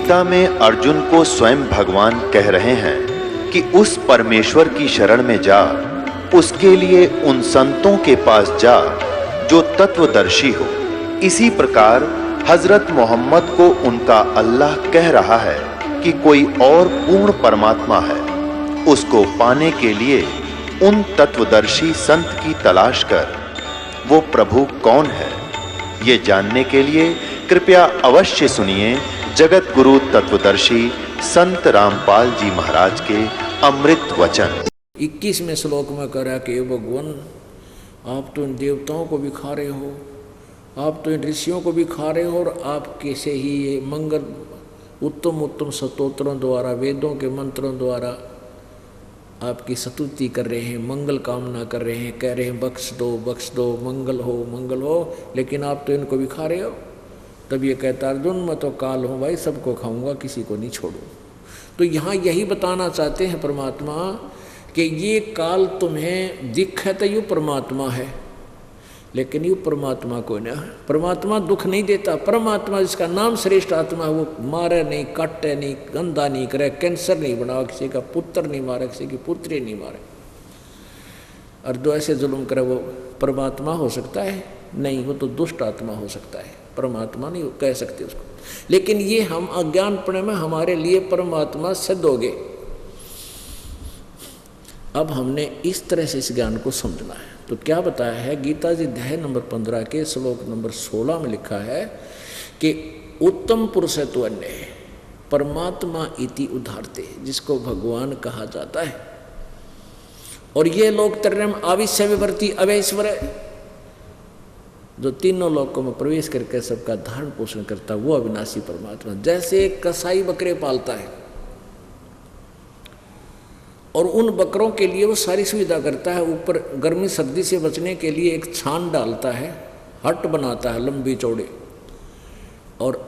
गीता में अर्जुन को स्वयं भगवान कह रहे हैं कि उस परमेश्वर की शरण में जा, उसके लिए उन संतों के पास जा जो तत्वदर्शी हो। इसी प्रकार हजरत मोहम्मद को उनका अल्लाह कह रहा है कि कोई और पूर्ण परमात्मा है, उसको पाने के लिए उन तत्वदर्शी संत की तलाश कर। वो प्रभु कौन है, ये जानने के लिए कृपया अवश्य सुनिए जगत गुरु तत्वदर्शी संत रामपाल जी महाराज के अमृत वचन। 21वें श्लोक में कह रहा कि भगवान, आप तो इन देवताओं को भी खा रहे हो, आप तो इन ऋषियों को भी खा रहे हो, और आप कैसे ही ये मंगल उत्तम उत्तम स्तोत्रों द्वारा, वेदों के मंत्रों द्वारा आपकी स्तुति कर रहे हैं, मंगल कामना कर रहे हैं, कह रहे हैं बख्श दो, मंगल हो, लेकिन आप तो इनको भी खा रहे हो। तब ये कहता अर्जुन, मैं तो काल हूँ भाई, सबको खाऊंगा, किसी को नहीं छोड़ू। तो यहाँ यही बताना चाहते हैं परमात्मा कि ये काल तुम्हें दिखे तो यू परमात्मा है, लेकिन यू परमात्मा को ना, परमात्मा दुख नहीं देता। परमात्मा जिसका नाम श्रेष्ठ आत्मा है, वो मारे नहीं, काटे नहीं, गंदा नहीं करे, कैंसर नहीं बनाओ, किसी का पुत्र नहीं मारे, किसी की पुत्री नहीं मारे, और जो ऐसे जुल्म करे वो परमात्मा हो सकता है? नहीं, वो तो दुष्ट आत्मा हो सकता है, परमात्मा नहीं कह सकते उसको। लेकिन ये हम अज्ञानपण में हमारे लिए परमात्मा सिद्ध हो गए। अब हमने इस तरह से इस ज्ञान को समझना है। तो क्या बताया है गीता जी अध्याय नंबर 15 के श्लोक नंबर 16 में लिखा है कि उत्तम पुरुष तो अन्य है परमात्मा इति उदाहरते, जिसको भगवान कहा जाता है। और ये लोक त्रयम् आविश्य विवर्ती अवैश्वर, जो तीनों लोकों में प्रवेश करके सबका धारण पोषण करता, वो अविनाशी परमात्मा। जैसे एक कसाई बकरे पालता है और उन बकरों के लिए वो सारी सुविधा करता है, ऊपर गर्मी सर्दी से बचने के लिए एक छान डालता है, हट बनाता है लंबी चौड़े, और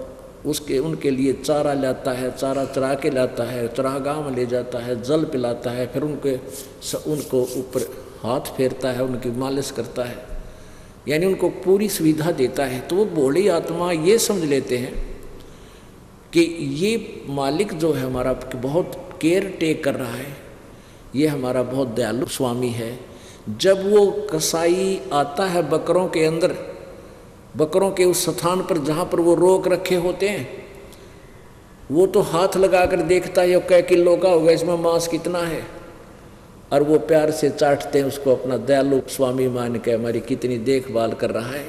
उसके उनके लिए चारा लाता है, चारा चरा के लाता है, चरागाह में ले जाता है, जल पिलाता है, फिर उनको ऊपर हाथ फेरता है, उनकी मालिश करता है, यानी उनको पूरी सुविधा देता है। तो वो भोली आत्मा ये समझ लेते हैं कि ये मालिक जो है हमारा बहुत केयर टेक कर रहा है, ये हमारा बहुत दयालु स्वामी है। जब वो कसाई आता है बकरों के अंदर, बकरों के उस स्थान पर जहाँ पर वो रोक रखे होते हैं, वो तो हाथ लगा कर देखता है कै किलो का होगा, इसमें मांस कितना है, और वो प्यार से चाटते हैं उसको, अपना दयालु स्वामी मान के हमारी कितनी देखभाल कर रहा है।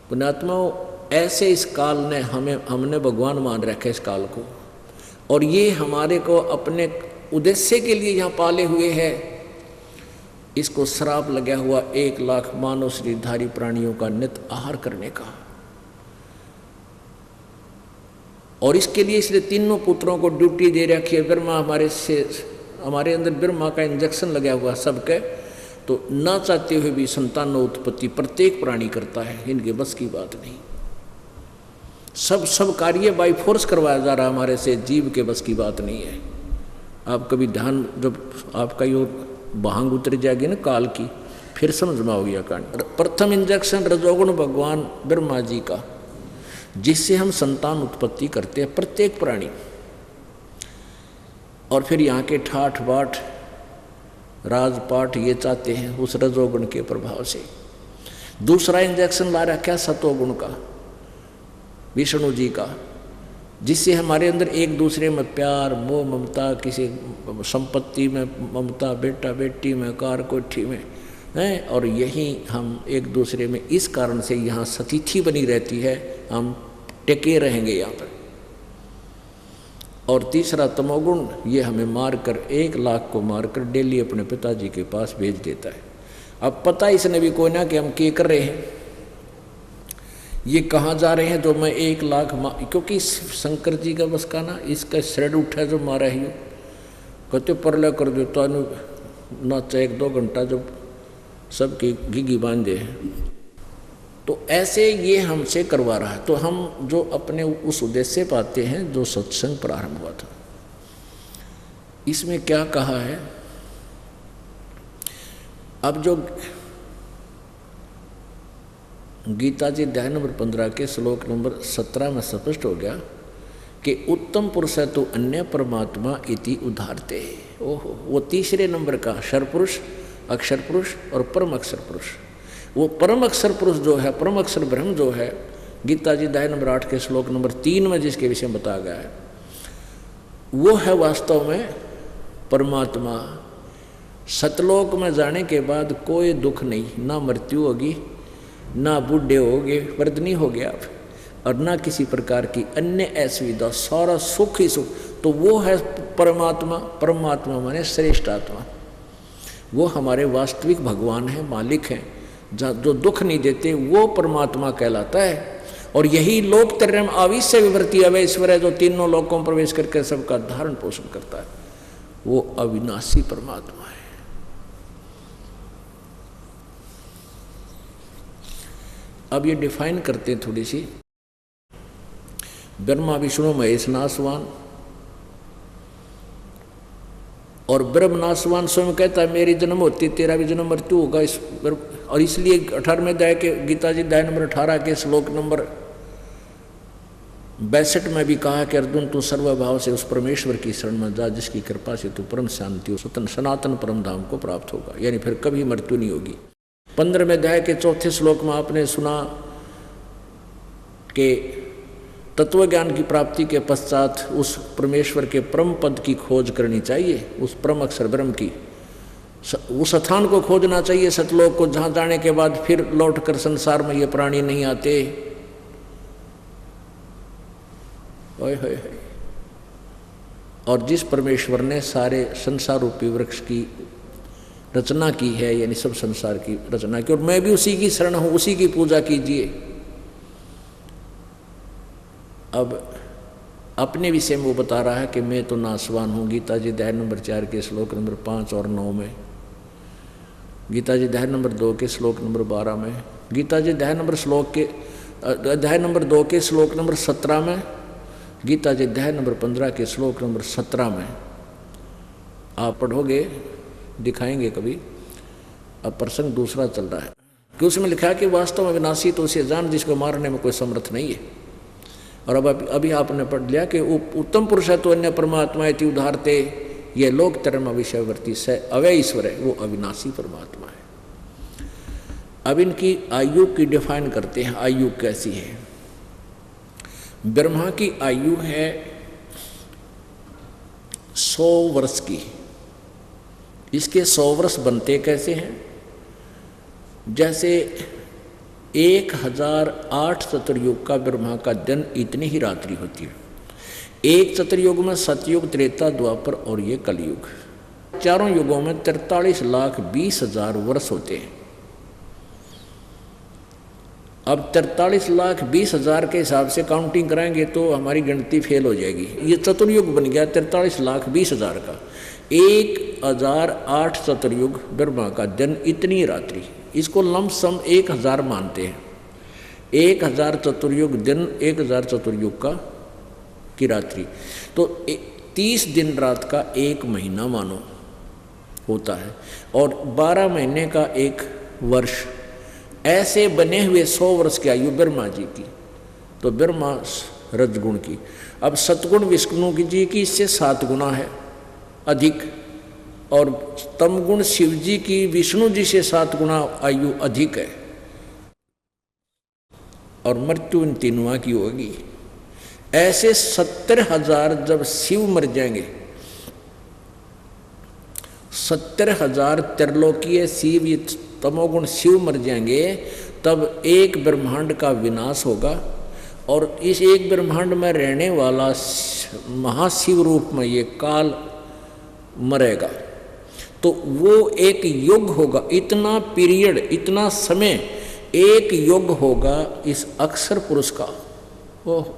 पुण्यात्माओं, ऐसे इस काल ने हमने भगवान मान रखे इस काल को, और ये हमारे को अपने उद्देश्य के लिए यहाँ पाले हुए हैं। इसको श्राप लगा हुआ 1 लाख मानव शरीरधारी प्राणियों का नित आहार करने का, और इसके लिए इसलिए तीनों पुत्रों को ड्यूटी दे रखी है। ब्रह्मा हमारे अंदर ब्रह्मा का इंजेक्शन लगा हुआ सबके, तो ना चाहते हुए भी संतानों उत्पत्ति प्रत्येक प्राणी करता है, इनके बस की बात नहीं। सब कार्य बाई फोर्स करवाया जा रहा है हमारे से, जीव के बस की बात नहीं है। आप कभी ध्यान, जब आपका यो भांग उतर जाएगी ना काल की, फिर समझ में आओगी यह कांड। प्रथम इंजेक्शन रजोगुण भगवान ब्रह्मा जी का, जिससे हम संतान उत्पत्ति करते हैं प्रत्येक प्राणी, और फिर यहाँ के ठाठ बाट राजपाट ये चाहते हैं उस रजोगुण के प्रभाव से। दूसरा इंजेक्शन ला रखा है सतोगुण का, विष्णु जी का, जिससे हमारे अंदर एक दूसरे में प्यार मोह ममता, किसी संपत्ति में ममता, बेटा बेटी में, कार कोठी में है, और यही हम एक दूसरे में इस कारण से यहाँ सतिथि बनी रहती है, हम टेके रहेंगे यहाँ पर। और तीसरा तमोगुण, ये हमें मारकर 1 लाख को मारकर डेली अपने पिताजी के पास भेज देता है। अब पता इसने भी कोई ना कि हम क्या कर रहे हैं, ये कहाँ जा रहे हैं, जो मैं 1 लाख क्योंकि शंकर जी का बस का ना, इसका श्रेड उठा जो मारा ही हो, कहते परले कर दो तो नाचा 1-2 घंटा जब सबकी घिघी बांधे हैं। तो ऐसे ये हमसे करवा रहा है। तो हम जो अपने उस उद्देश्य पाते हैं जो सत्संग प्रारंभ हुआ था, इसमें क्या कहा है, अब जो गीता जी अध्याय नंबर 15 के श्लोक नंबर 17 में स्पष्ट हो गया कि उत्तम पुरुष है तो अन्य परमात्मा इति उदाहरते। ओहो, वो तीसरे नंबर का अक्षर पुरुष, अक्षर पुरुष और परम अक्षर पुरुष, वो परम अक्षर पुरुष जो है, परम अक्षर ब्रह्म जो है, गीता जी अध्याय नंबर 8 के श्लोक नंबर 3 में जिसके विषय में बताया गया है, वो है वास्तव में परमात्मा। सतलोक में जाने के बाद कोई दुख नहीं, ना मृत्यु होगी, ना बूढ़े होगे, वर्धनी हो गया आप, और ना किसी प्रकार की अन्य असुविधा, सारा सुख ही सुख। तो वो है परमात्मा। परमात्मा माने श्रेष्ठ आत्मा, वो हमारे वास्तविक भगवान हैं, मालिक हैं, जो दुख नहीं देते, वो परमात्मा कहलाता है। और यही लोक त्रयम् आविश्य विवर्ति अवय ईश्वर है, जो तीनों लोकों में प्रवेश करके सबका धारण पोषण करता है, वो अविनाशी परमात्मा है। अब ये डिफाइन करते हैं थोड़ी सी। ब्रह्मा विष्णु महेश नासवान, और ब्रह्म नासवान स्वयं कहता है मेरी जन्म होती तेरा भी जन्म मृत्यु होगा। और इसलिए 18वें अध्याय के गीता जी अध्याय नंबर 18 के श्लोक नंबर 62 में भी कहा कि अर्जुन तू सर्वभाव से उस परमेश्वर की शरण में जा जिसकी कृपा से तू परम शांति स्वतंत्र सनातन परम धाम को प्राप्त होगा, यानी फिर कभी मृत्यु नहीं होगी। 15वें अध्याय के 4थे श्लोक में आपने सुना कि तत्व ज्ञान की प्राप्ति के पश्चात उस परमेश्वर के परम पद की खोज करनी चाहिए, उस परम अक्षर ब्रह्म की, उस स्थान को खोजना चाहिए सतलोक को, जहाँ जाने के बाद फिर लौटकर संसार में ये प्राणी नहीं आते। ओए होए। और जिस परमेश्वर ने सारे संसार रूपी वृक्ष की रचना की है, यानी सब संसार की रचना की, और मैं भी उसी की शरण हूँ, उसी की पूजा कीजिए। अब अपने विषय में वो बता रहा है कि मैं तो नासवान हूँ। गीता जी अध्याय नंबर 4 के श्लोक नंबर 5 और 9 में, गीता जी अध्याय नंबर 2 के श्लोक नंबर 12 में, गीता जी अध्याय नंबर 2 के श्लोक नंबर 17 में, गीता जी अध्याय नंबर 15 के श्लोक नंबर 17 में आप पढ़ोगे, दिखाएंगे कभी। अब प्रसंग दूसरा चल रहा है कि उसमें लिखा है कि वास्तव में विनाशी तो उसे जान जिसको मारने में कोई समर्थ नहीं है। और अब अभी आपने पढ़ लिया कि उत्तम पुरुष है तो अन्य परमात्मा इति उदाहरते, ये लोक त्रयम् विषयवर्ती से अवय ईश्वर है, वो अविनाशी परमात्मा है। अब इनकी आयु की डिफाइन करते हैं, आयु कैसी है। ब्रह्मा की आयु है 100 वर्ष की। इसके 100 वर्ष बनते कैसे हैं? जैसे 1008 चतुर्युग का ब्रह्मा का दिन इतनी ही रात्रि होती है। एक चतुर्युग में सतयुग, त्रेता, द्वापर और ये कलयुग, चारों युगों में 43,20,000 वर्ष होते हैं। अब 43,20,000 के हिसाब से काउंटिंग कराएंगे तो हमारी गिनती फेल हो जाएगी। ये चतुर्युग बन गया 43,20,000 का। 1008 चतुर्युग ब्रह्मा का दिन इतनी रात्रि, इसको लमसम 1000 मानते हैं। 1000 चतुर्युग दिन, 1000 चतुर्युग का की रात्रि, तो 30 दिन रात का 1 महीना मानो होता है, और 12 महीने का 1 वर्ष। ऐसे बने हुए 100 वर्ष की आयु ब्रह्मा जी की, तो ब्रह्मा रजगुण की। अब सतगुण विष्णु जी की इससे 7 गुना है अधिक, और तमगुण शिव जी की विष्णु जी से 7 गुना आयु अधिक है, और मृत्यु इन तीनों की होगी। ऐसे 70,000 जब शिव मर जाएंगे, 70,000 त्रिलोकीय शिव, ये तमोगुण शिव मर जाएंगे, तब एक ब्रह्मांड का विनाश होगा, और इस एक ब्रह्मांड में रहने वाला महाशिव रूप में ये काल मरेगा। तो वो एक युग होगा, इतना पीरियड, इतना समय, एक युग होगा इस अक्षर पुरुष का, वो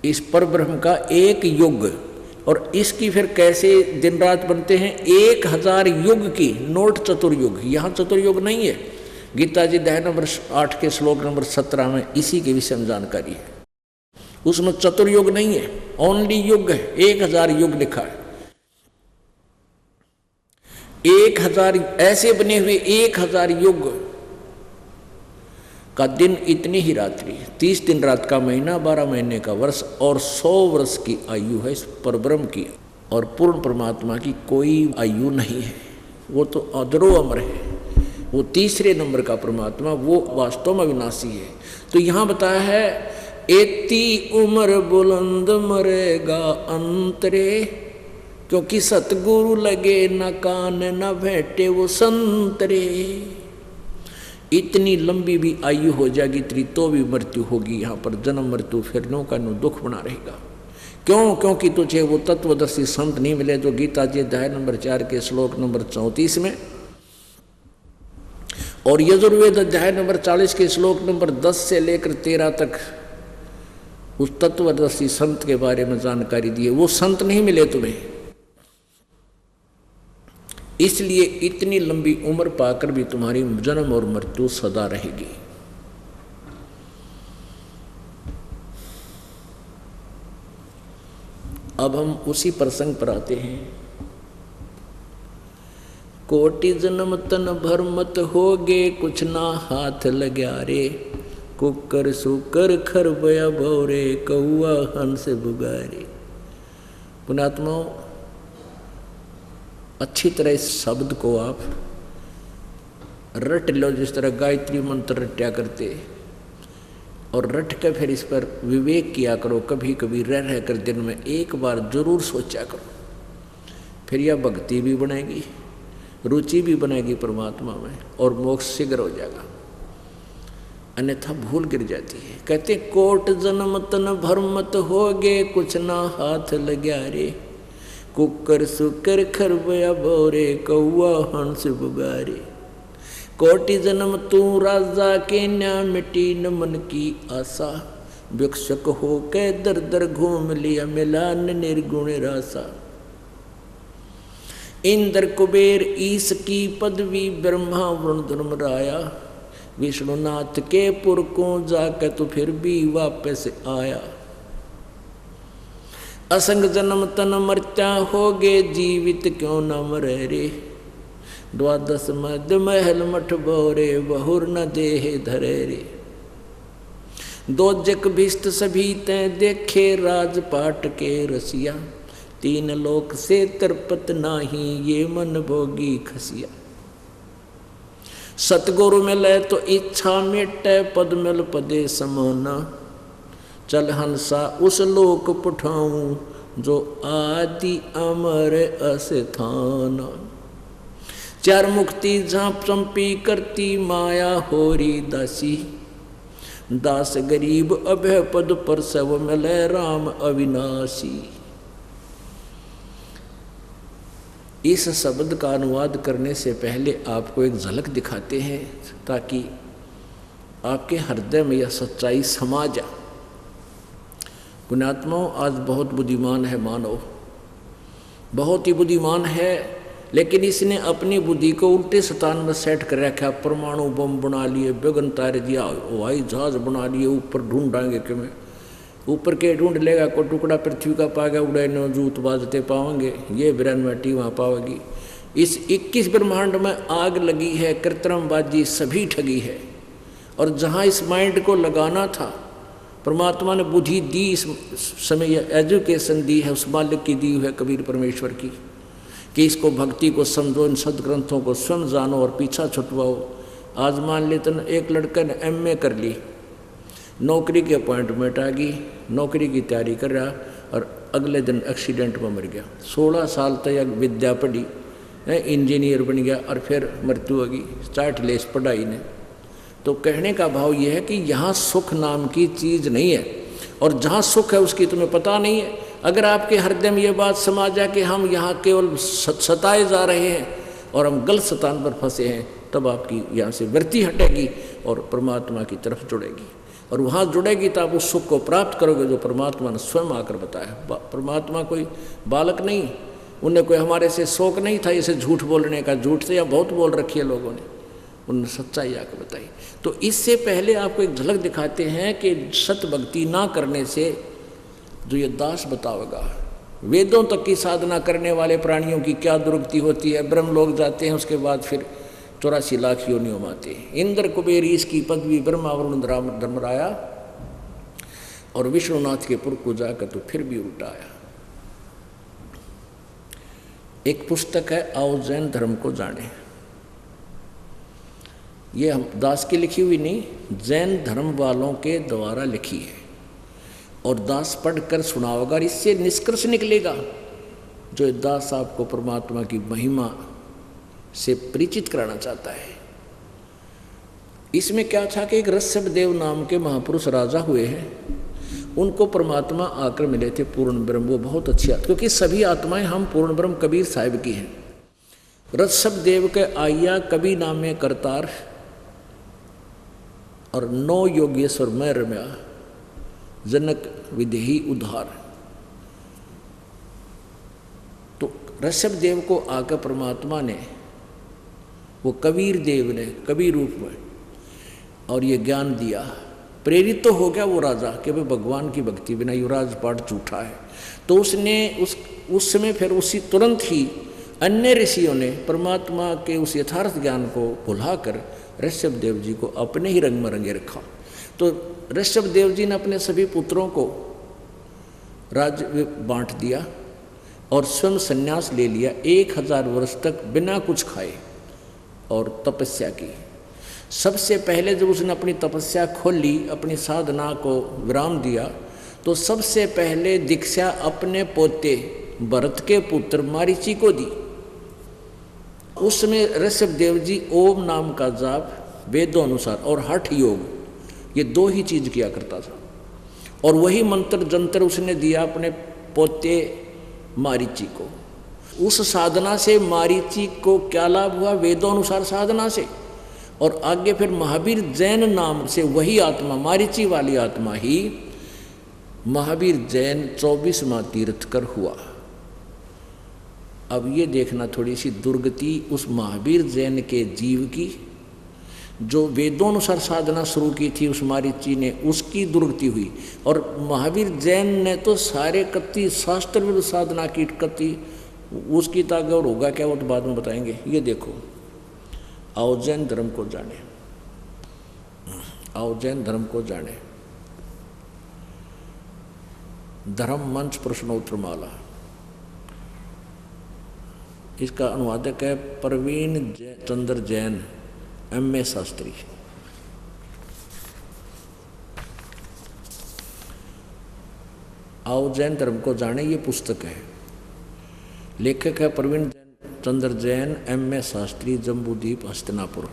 इस परब्रह्म का एक युग। और इसकी फिर कैसे दिन रात बनते हैं? 1000 युग की, नोट चतुर्युग, यहाँ चतुर्युग नहीं है। गीता जी अध्याय नंबर 8 के श्लोक नंबर 17 में इसी के विषय में जानकारी है। उसमें चतुर्युग नहीं है, ओनली युग है, 1000 युग लिखा है। 1000 ऐसे बने हुए 1000 युग का दिन इतनी ही रात्रि, 30 दिन रात का महीना, 12 महीने का वर्ष और 100 वर्ष की आयु है इस परब्रह्म की। और पूर्ण परमात्मा की कोई आयु नहीं है, वो तो अदरो अमर है, वो तीसरे नंबर का परमात्मा, वो वास्तव में अविनाशी है। तो यहाँ बताया है एती उम्र बुलंद मरेगा अंतरे, क्योंकि सतगुरु लगे न कान न भेंटे वो संतरे। इतनी लंबी भी आयु हो जाएगी तेरी तो भी मृत्यु होगी, यहाँ पर जन्म मृत्यु फिर नो का नो दुख बना रहेगा। क्यों? क्योंकि तुझे वो तत्वदर्शी संत नहीं मिले जो गीता जी अध्याय नंबर 4 के श्लोक नंबर 34 में और यजुर्वेद अध्याय नंबर 40 के श्लोक नंबर 10 से लेकर 13 तक उस तत्वदर्शी संत के बारे में जानकारी दी है। वो संत नहीं मिले तुम्हें, इसलिए इतनी लंबी उम्र पाकर भी तुम्हारी जन्म और मृत्यु सदा रहेगी। अब हम उसी प्रसंग पर आते हैं। कोटि जन्म तन भर मत होगे, कुछ ना हाथ लग्या रे, कुकर सुकर खर बया भौरे, कौआ हंस बुगारे। पुण्यात्माओं, अच्छी तरह इस शब्द को आप रट लो, जिस तरह गायत्री मंत्र रट्या करते, और रट कर फिर इस पर विवेक किया करो। कभी कभी रह कर दिन में एक बार जरूर सोचा करो, फिर यह भक्ति भी बनेगी, रुचि भी बनेगी परमात्मा में, और मोक्ष शीघ्र हो जाएगा। अन्यथा भूल गिर जाती है। कहते कोट जन्म तन भर मत होगे, कुछ ना हाथ लग्या रे, कुकर सुकर खरबया भोरे, कौआ हंस बुगारे। कोटि जन्म तू राजा के न्या, मिटी न मन की आशा, भिक्षक हो के दर दर घूम लिया, मिला न निर्गुण रासा। इंद्र कुबेर ईश की पदवी, ब्रह्मा वरुण धर्मराया, विष्णुनाथ के पुर को जाकर तो फिर भी वापस आया। असंग जन्म तन मर्त्या होगे, जीवित क्यों न मरे रे, द्वादश मध्य महल मठ बोरे, बहुर न देह धरे रे। दो जग भिष्ट सभी तै देखे, राजपाट के रसिया, तीन लोक से तरपत नाही, ये मन भोगी खसिया। सतगुरु मिले तो इच्छा मिटे, पद मिल पदे समाना, चल हंसा उस लोक पुठाऊं, जो आदि अमर अस्थान। चार मुक्ति झांप चंपी करती, माया होरी दासी, दास गरीब अभय पद पर, सब मिले राम अविनाशी। इस शब्द का अनुवाद करने से पहले आपको एक झलक दिखाते हैं, ताकि आपके हृदय में यह सच्चाई समा जाए। पुण्यात्माओं, आज बहुत बुद्धिमान है मानव, बहुत ही बुद्धिमान है, लेकिन इसने अपनी बुद्धि को उल्टे स्थान में सेट कर रखा। परमाणु बम बना लिए, गगन तारे दिया, हवाई जहाज बना लिए, ऊपर ढूंढाएंगे कि मैं ऊपर के ढूंढ लेगा, को टुकड़ा पृथ्वी का पाएगा, उड़े न जूत बाजते पाओगे, ये ब्रह्मटी वहाँ पाओगी। इस 21 ब्रह्मांड में आग लगी है, कृत्रिमबाजी सभी ठगी है। और जहाँ इस माइंड को लगाना था, परमात्मा ने बुद्धि दी, इस समय एजुकेशन दी है, उस मालिक की दी है कबीर परमेश्वर की, कि इसको भक्ति को समझो, इन सदग्रंथों को स्वयं जानो और पीछा छुटवाओ। आज मान लेते न एक लड़का ने MA कर ली, नौकरी की अपॉइंटमेंट आ गई, नौकरी की तैयारी कर रहा, और अगले दिन एक्सीडेंट में मर गया। 16 साल तक विद्या पढ़ी, इंजीनियर बन गया, और फिर मृत्यु होगी, चाट लेस पढ़ाई ने। तो कहने का भाव यह है कि यहाँ सुख नाम की चीज़ नहीं है, और जहाँ सुख है उसकी तुम्हें पता नहीं है। अगर आपके हृदय में ये बात समा जाए कि हम यहाँ केवल सताए जा रहे हैं और हम गलत स्थान पर फंसे हैं, तब आपकी यहाँ से वृत्ति हटेगी और परमात्मा की तरफ जुड़ेगी, और वहाँ जुड़ेगी तो आप उस सुख को प्राप्त करोगे जो परमात्मा ने स्वयं आकर बताया। परमात्मा कोई बालक नहीं, उन्हें कोई हमारे से शौक नहीं था इसे झूठ बोलने का। झूठ से या बहुत बोल रखी है लोगों ने, उन्होंने सच्चाई आकर बताई। तो इससे पहले आपको एक झलक दिखाते हैं कि सत भक्ति ना करने से जो ये दास बताओगा, वेदों तक की साधना करने वाले प्राणियों की क्या दुर्गति होती है। ब्रह्म लोग जाते हैं, उसके बाद फिर 84 लाख योनियों माते। इंद्र कुबेर इसकी पदवी ब्रह्मा वरुण धर्मराया, और विष्णुनाथ के पुर को जाकर तो फिर भी उल्टा आया। एक पुस्तक है आओ जैन धर्म को जाने, ये हम दास की लिखी हुई नहीं, जैन धर्म वालों के द्वारा लिखी है, और दास पढ़कर सुनाओगा। इससे निष्कर्ष निकलेगा जो दास आपको परमात्मा की महिमा से परिचित कराना चाहता है। इसमें क्या था कि एक ऋषभदेव नाम के महापुरुष राजा हुए हैं, उनको परमात्मा आकर मिले थे पूर्ण ब्रह्म। वो बहुत अच्छी क्योंकि सभी आत्माएं हम पूर्ण ब्रह्म कबीर साहिब की हैं। ऋषभदेव के आया कवि नाम में करतार, और 9 योगेश्वर मैं रम्या, जनक विदेही उद्धार। तो ऋषभदेव को आकर परमात्मा ने, वो कबीर देव ने कवि रूप में, और ये ज्ञान दिया। प्रेरित तो हो गया वो राजा कि भाई भगवान की भक्ति बिना युवराज पाठ झूठा है। तो उसने उस समय फिर उसी तुरंत ही अन्य ऋषियों ने परमात्मा के उस यथार्थ ज्ञान को भुलाकर ऋषभदेव जी को अपने ही रंग में रंगे रखा। तो ऋषभदेव जी ने अपने सभी पुत्रों को राज्य बांट दिया और स्वयं संन्यास ले लिया। 1000 वर्ष तक बिना कुछ खाए और तपस्या की। सबसे पहले जब उसने अपनी तपस्या खोली, अपनी साधना को विराम दिया, तो सबसे पहले दीक्षा अपने पोते भरत के पुत्र मारीची को दी। उस समय ऋषभदेव जी ओम नाम का जाप वेदों अनुसार और हठ योग, ये 2 ही चीज किया करता था। और वही मंत्र जंतर उसने दिया अपने पोते मारीची को। उस साधना से मारीची को क्या लाभ हुआ? वेदों अनुसार साधना से। और आगे फिर महावीर जैन नाम से वही आत्मा, मारीची वाली आत्मा ही महावीर जैन 24वां तीर्थकर हुआ। अब ये देखना थोड़ी सी दुर्गति उस महावीर जैन के जीव की, जो वेदों अनुसार साधना शुरू की थी उस मारीची ने, उसकी दुर्गति हुई। और महावीर जैन ने तो सारे कत्ती शास्त्र विरुद्ध साधना की कत्ती, उसकी ताकत और होगा क्या वो तो बाद में बताएंगे। ये देखो, आओ जैन धर्म को जाने, आओ जैन धर्म को जाने। धर्म मंच प्रश्नोत्तर माला, इसका अनुवादक है प्रवीण चंद्र जैन, MA शास्त्री। आओ जैन धर्म को जाने, ये पुस्तक है। लेखक है प्रवीण चंद्र जैन, MA शास्त्री, जम्बूद्वीप हस्तिनापुर।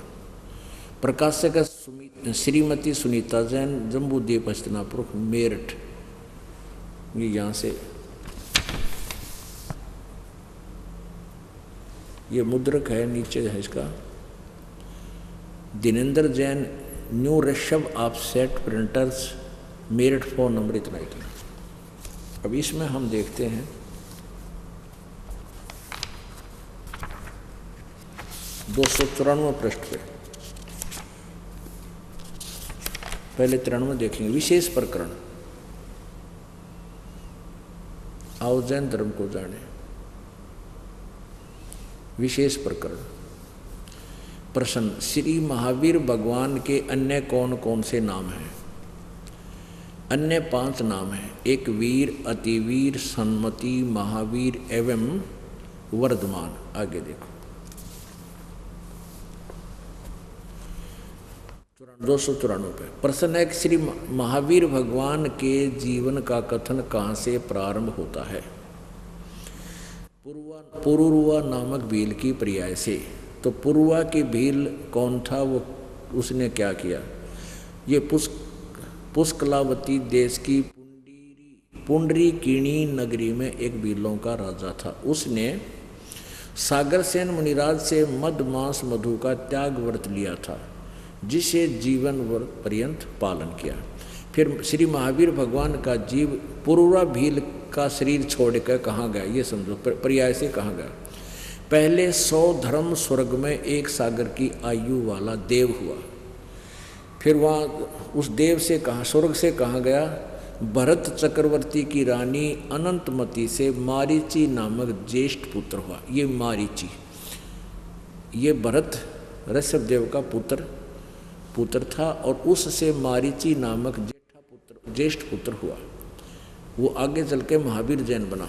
प्रकाशक है श्रीमती सुनीता जैन, जम्बूद्वीप हस्तिनापुर मेरठ। ये यहाँ से ये मुद्रक है, नीचे है इसका Dinendra Jain, new Rishabh offset printers, Meerut, phone number इतना ही। अब इसमें हम देखते हैं 294 पृष्ठ पे, पहले 93 देखेंगे। विशेष प्रकरण, आओ जैन धर्म को जाने। विशेष प्रकरण, प्रश्न, श्री महावीर भगवान के अन्य कौन कौन से नाम हैं? अन्य 5 नाम हैं। एक वीर, अतिवीर, सन्मति, महावीर एवं वर्धमान। आगे देखो 294 पे प्रश्न है कि श्री महावीर भगवान के जीवन का कथन कहाँ से प्रारंभ होता है? पुरुरवा नामक भील की पर्याय से। तो पुरुरवा की भील कौन था? वो उसने क्या किया? ये पुष्कलावती देश की पुंडरीकिणी नगरी में एक भीलों का राजा था। उसने सागरसेन मुनिराज से मद मांस मधु का त्याग व्रत लिया था, जिसे जीवन पर्यंत पालन किया। फिर श्री महावीर भगवान का जीव पुरुरवा भील का शरीर छोड़कर कहाँ गया? ये समझो, पर्याय से कहाँ गया? पहले 100 धर्म स्वर्ग में एक सागर की आयु वाला देव हुआ। फिर वहाँ उस देव से कहाँ, स्वर्ग से कहाँ गया? भरत चक्रवर्ती की रानी अनंतमती से मारीची नामक ज्येष्ठ पुत्र हुआ। ये मारीची, ये भरत ऋषभ देव का पुत्र था और उससे मारीची नामक ज्येष्ठ पुत्र हुआ। वो आगे चल के महावीर जैन बना।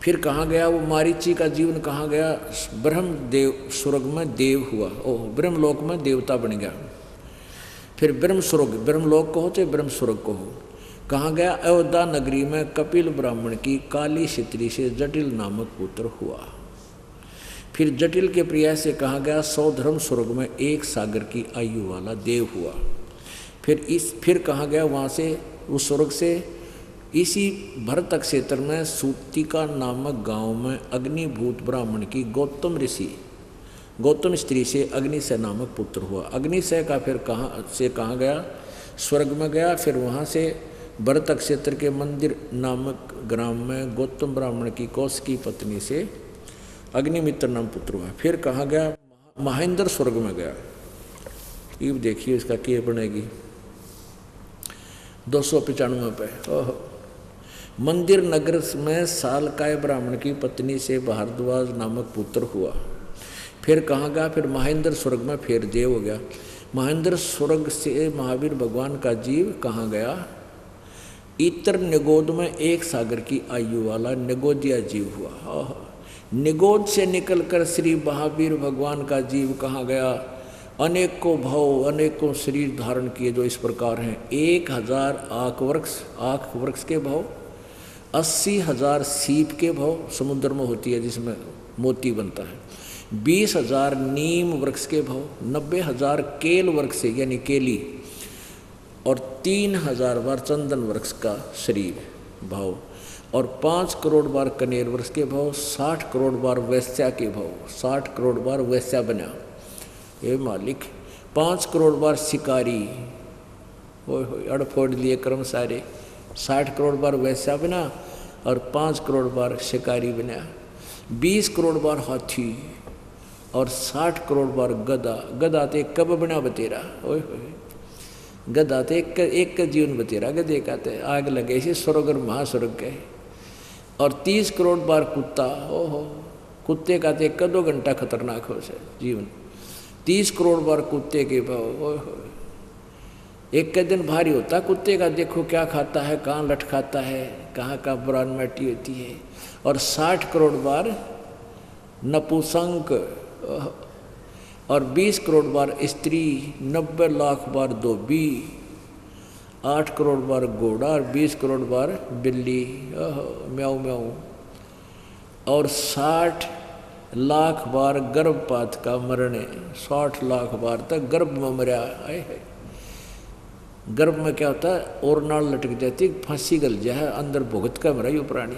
फिर कहाँ गया वो मारीची का जीवन, कहाँ गया? ब्रह्मदेव स्वर्ग में देव हुआ, ब्रह्मलोक में देवता बन गया। फिर ब्रह्मलोक को हो चाहे ब्रह्म स्वर्ग को हो, कहाँ गया? अयोध्या नगरी में कपिल ब्राह्मण की काली क्षत्री से जटिल नामक पुत्र हुआ। फिर जटिल के प्रिया से कहाँ गया? सौधर्म स्वर्ग में 1 सागर की आयु वाला देव हुआ। फिर कहाँ गया? वहाँ से उस स्वर्ग से इसी भरतक क्षेत्र में सूतिका नामक गांव में अग्निभूत ब्राह्मण की गौतम स्त्री से अग्निशय नामक पुत्र हुआ। अग्निशय का फिर कहाँ गया? स्वर्ग में गया। फिर वहाँ से भरतक क्षेत्र के मंदिर नामक ग्राम में गौतम ब्राह्मण की कौश की पत्नी से अग्निमित्र नाम पुत्र हुआ। फिर कहाँ गया? महेंद्र स्वर्ग में गया। ये देखिए इसका क्या बनेगी 295 पे। मंदिर नगर में सालकाय ब्राह्मण की पत्नी से भारद्वाज नामक पुत्र हुआ। फिर कहाँ गया? फिर महेंद्र स्वर्ग में फिर देव हो गया। महेंद्र स्वर्ग से महावीर भगवान का जीव कहाँ गया? इतर निगोद में 1 सागर की आयु वाला निगोदिया जीव हुआ। निगोद से निकलकर श्री महावीर भगवान का जीव कहाँ गया? अनेकों भाव अनेकों शरीर धारण किए जो इस प्रकार हैं। 1000 आख वृक्ष के भाव, 80,000 सीप के भाव समुद्र में होती है जिसमें मोती बनता है, 20,000 नीम वृक्ष के भाव, 90,000 केल वृक्ष से यानी केली, और 3,000 बार चंदन वृक्ष का शरीर भाव, और 5 करोड़ बार कनेर वृक्ष के भाव, 60 करोड़ बार वैश्या के भाव, 60 करोड़ बार वैश्या बना ये मालिक, 5 करोड़ बार शिकारी, अड़ फोड़ लिए कर्म सारे, 60 करोड़ बार वैश्या बना और 5 करोड़ बार शिकारी बना, 20 करोड़ बार हाथी और 60 करोड़ बार गधा ते कब बना बतेरा, ओए गधा ते एक का जीवन बतेरा गधे का ते आग लगे से स्वर्ग और महास्वर्ग के, और 30 करोड़ बार कुत्ता, ओहो कुत्ते का ते 1-2 घंटा खतरनाक हो से जीवन, 30 करोड़ बार कुत्ते के भाव, ओहो एक का दिन भारी होता कुत्ते का, देखो क्या खाता है, कहाँ लट खाता है, कहाँ का बुरान मट्टी होती है, और 60 करोड़ बार नपुंसक और 20 करोड़ बार स्त्री, 90 लाख बार धोबी, 8 करोड़ बार घोड़ा और 20 करोड़ बार बिल्ली, म्याऊ म्याऊ, और 60 लाख बार गर्भपात का मरने, 60 लाख बार तक गर्भ में मरा है। गर्भ में क्या होता है, और नाल लटक जाती, फांसी गल जाए, अंदर भुगत का मरा ये प्राणी।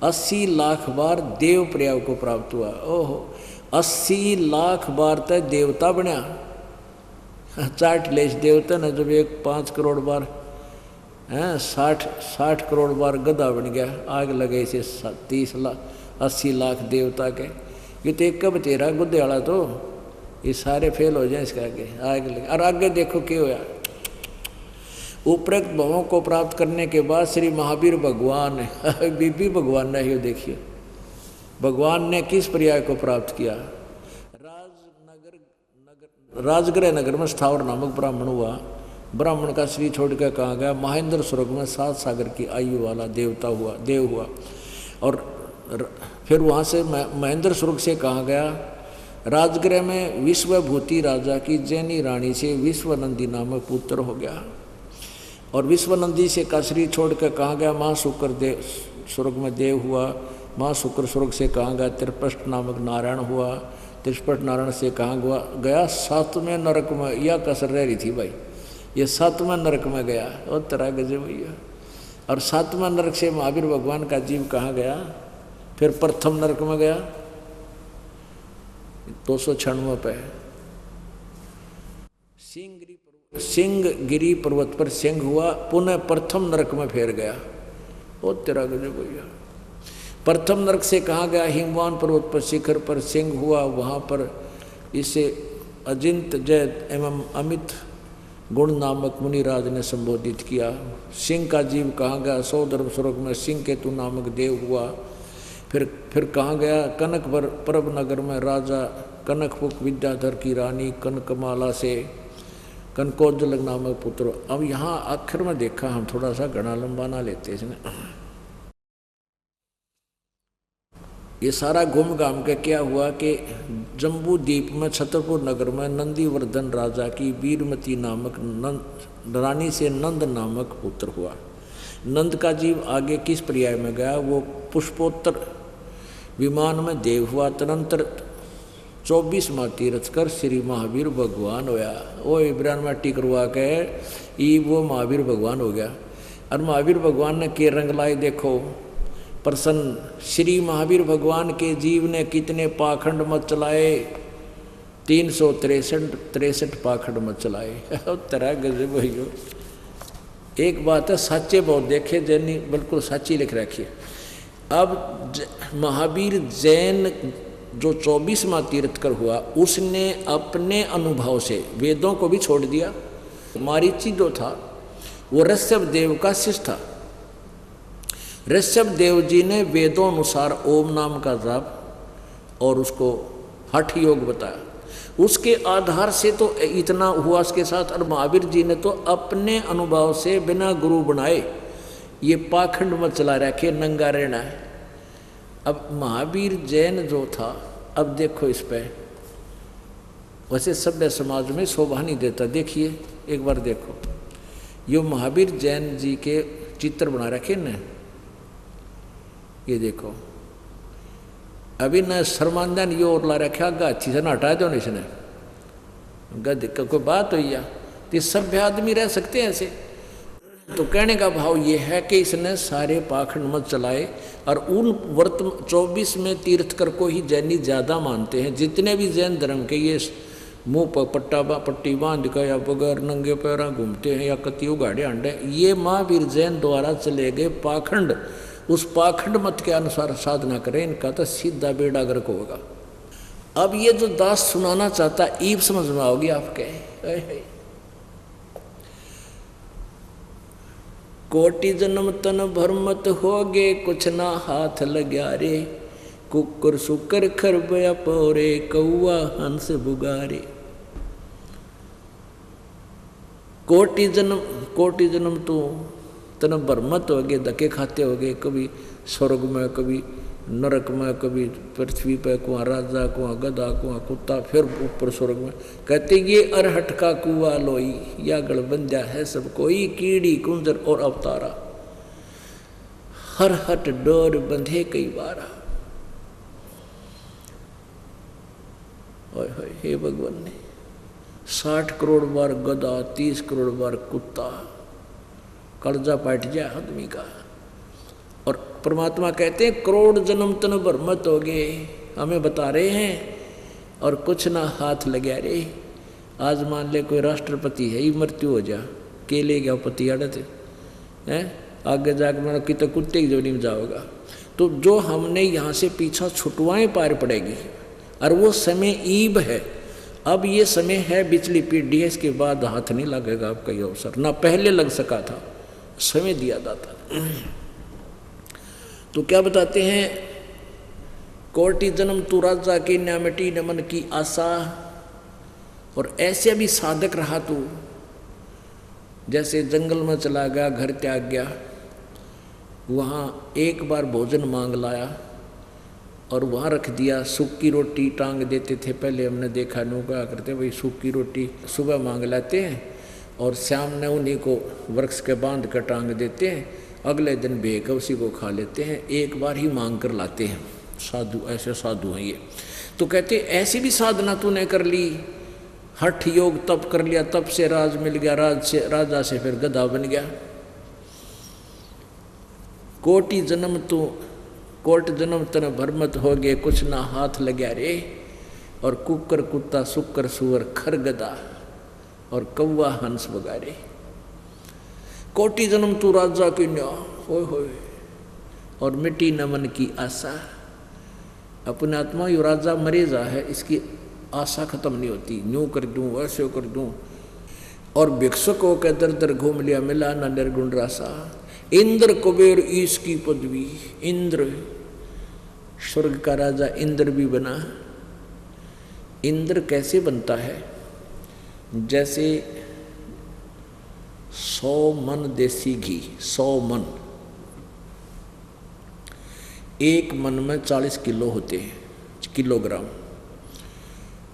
80 लाख बार देव प्रयाग को प्राप्त हुआ, ओहो 80 लाख बार तक देवता बनया, चाट लेस देवता न, जब 5 करोड़ बार हैं 60 करोड़ बार गधा बन गया, आग लगे इसे 80 लाख देवता के, ये तो एक कब तेरा गुद्दे वाला, तो ये सारे फेल हो जाए इसका आगे, आग लगे। और आगे देखो क्या होया, उपरोक्त भावों को प्राप्त करने के बाद श्री महावीर भगवान बीबी भगवान ने, ये देखिए भगवान ने किस पर्याय को प्राप्त किया, राजगृह नगर में स्थावर नामक ब्राह्मण हुआ। ब्राह्मण का श्री छोड़ कर कहाँ गया? महेंद्र स्वर्ग में 7 सागर की आयु वाला देव हुआ। और फिर वहाँ से महेंद्र स्वर्ग से कहाँ गया? राजगृह में विश्वभूति राजा की जैनी रानी से विश्वनंदी नामक पुत्र हो गया। और विश्वनंदी से कसरी छोड़ कर कहाँ गया? माँ शुक्र देव स्वर्ग में देव हुआ। माँ शुक्र स्वर्ग से कहाँ गया? त्रिपष्ट नामक नारायण हुआ। त्रिपष्ट नारायण से कहाँ गया? 7वें नरक में, यह कसर रह रही थी भाई, ये 7वें नरक में गया, और तरह गजब भैया। और 7वें नरक से महावीर भगवान का जीव कहाँ गया? फिर प्रथम नरक में गया 296 पे, सिंहगिरी पर्वत पर सिंह हुआ, पुनः प्रथम नरक में फिर गया, वो तेरा गजब भैया। प्रथम नरक से कहाँ गया? हिमवान पर्वत पर शिखर पर सिंह हुआ, वहाँ पर इसे अजिंत जय एवं अमित गुण नामक मुनिराज ने संबोधित किया। सिंह का जीव कहाँ गया? सौधर्म स्वर्ग में सिंह केतु नामक देव हुआ। फिर कहाँ गया? कनक पर्व नगर में राजा कनकपुक विद्याधर की रानी कनकमाला से कनकोज्जल नामक पुत्र। अब यहाँ आखिर में देखा हम, थोड़ा सा घना लंबा ना लेते इसमें। ये सारा घूम घाम के क्या हुआ कि जम्बू द्वीप में छतरपुर नगर में नंदीवर्धन राजा की वीरमती नामक रानी से नंद नामक पुत्र हुआ। नंद का जीव आगे किस पर्याय में गया, वो पुष्पोत्तर विमान में देव हुआ। तदंतर 24वां तीर्थ कर श्री महावीर भगवान होया। वो इब्रान माटी करवा के ई वो महावीर भगवान हो गया। और महावीर भगवान ने के रंग लाए देखो, प्रसन्न श्री महावीर भगवान के जीव ने कितने पाखंड मत चलाए, 363 पाखंड मत चलाए। तरह गजब भैया। एक बात है, सच्चे बहुत देखे जैनी बिल्कुल सच्ची लिख रखी है। अब महावीर जैन जो 24वां तीर्थकर हुआ, उसने अपने अनुभव से वेदों को भी छोड़ दिया। मारीची जो था वो ऋषभ देव का शिष्य था। ऋषभ देव जी ने वेदों अनुसार ओम नाम का जाप और उसको हठ योग बताया। उसके आधार से तो इतना हुआ उसके साथ। और महावीर जी ने तो अपने अनुभव से बिना गुरु बनाए ये पाखंड मत चला रखे, नंगा रहना है। अब महावीर जैन जो था, अब देखो इस पे, वैसे सभ्य समाज में शोभा नहीं देता। देखिए एक बार देखो, यो महावीर जैन जी के चित्र बना रखे न, ये देखो। अभी न शर्मांदन यो और ला रखा, अच्छी से ना हटा दो इसने, कोई बात हुई या तो सभ्य आदमी रह सकते हैं ऐसे। तो कहने का भाव ये है कि इसने सारे पाखंड मत चलाए। और उन 24 में तीर्थकर को ही जैनी ज़्यादा मानते हैं। जितने भी जैन धर्म के ये मुंह पर पट्टी बांध कर या बगैर नंगे पैरा घूमते हैं या कतियों गाड़े अंडे, ये महावीर जैन द्वारा चले गए पाखंड। उस पाखंड मत के अनुसार साधना करें, इनका तो सीधा बेड़ा गर्क होगा। अब ये जो दास सुनाना चाहता ईब समझ में आओगी आपके। कोटि जन्म तन भरमत होगे, कुछ ना हाथ लग्या रे। कुकर सुकर खरबया पोरे, कौआ हंस बुगारे। कोटि जन्म तो तन भरमत हो गए, धक्के खाते हो गए, कभी स्वर्ग में, कभी नरक में, कभी पृथ्वी पर, कुआं राजा, कुआं गधा, कुआं कुत्ता, फिर ऊपर स्वर्ग में। कहते ये अरहट का कुआ लोई, या गड़बंजा है सब कोई, कीड़ी कुंजर और अवतारा, हर हट डोर बंधे कई बारा। ओए हे भगवान ने 60 करोड़ बार गधा, 30 करोड़ बार कुत्ता, कर्जा पाट जाए आदमी का। और परमात्मा कहते हैं करोड़ जन्म तन भरमत हो गए, हमें बता रहे हैं, और कुछ ना हाथ लगे रे। आज मान ले कोई राष्ट्रपति है, ही मृत्यु हो जा, के ले गया पति अड़ते हैं, आगे जाकर मैंने कितने कुत्ते की जोनी में जाओगा। तो जो हमने यहाँ से पीछा छुटवाएं पार पड़ेगी। और वो समय ईब है। अब ये समय है बिचली पीढ़ी है, इसके बाद हाथ नहीं लगेगा आपका ये अवसर, ना पहले लग सका था, समय दिया जाता। तो क्या बताते हैं, कोटि जन्म तू राजा की न मिटी न मन की आशा। और ऐसे भी साधक रहा तू, जैसे जंगल में चला गया, घर त्याग गया, वहाँ एक बार भोजन मांग लाया और वहाँ रख दिया। सूखी रोटी टांग देते थे, पहले हमने देखा, नो क्या करते भाई, सूखी रोटी सुबह मांग लाते हैं और शाम ने उन्हीं को वृक्ष के बांध कर टांग देते हैं, अगले दिन बेक उसी को खा लेते हैं, एक बार ही मांग कर लाते हैं। साधु, ऐसे साधु हैं ये। तो कहते ऐसी भी साधना तूने कर ली, हठ योग तप कर लिया, तप से राज मिल गया, राजा से फिर गधा बन गया। कोटि जन्म तन भरमत हो गए, कुछ ना हाथ लग्या रे। और कुकर कुत्ता, सुकर सुअर, खर गधा और कौवा हंस बगारे। कोटि जन्म तू राजा की न्या होय होय, और मिट्टी न मन की आशा। अपने आत्मा यो राजा मरे जा है, इसकी आशा खत्म नहीं होती, यूँ कर दूँ वैसे कर दूँ। और भिक्षुक होकर दर दर घूम लिया, मिला न निर्गुण रासा। इंद्र कुबेर ईश की पदवी, इंद्र स्वर्ग का राजा इंद्र भी बना, इंद्र कैसे बनता है? जैसे 100 मन देसी घी, 100 मन, एक मन में 40 किलो होते हैं, किलोग्राम।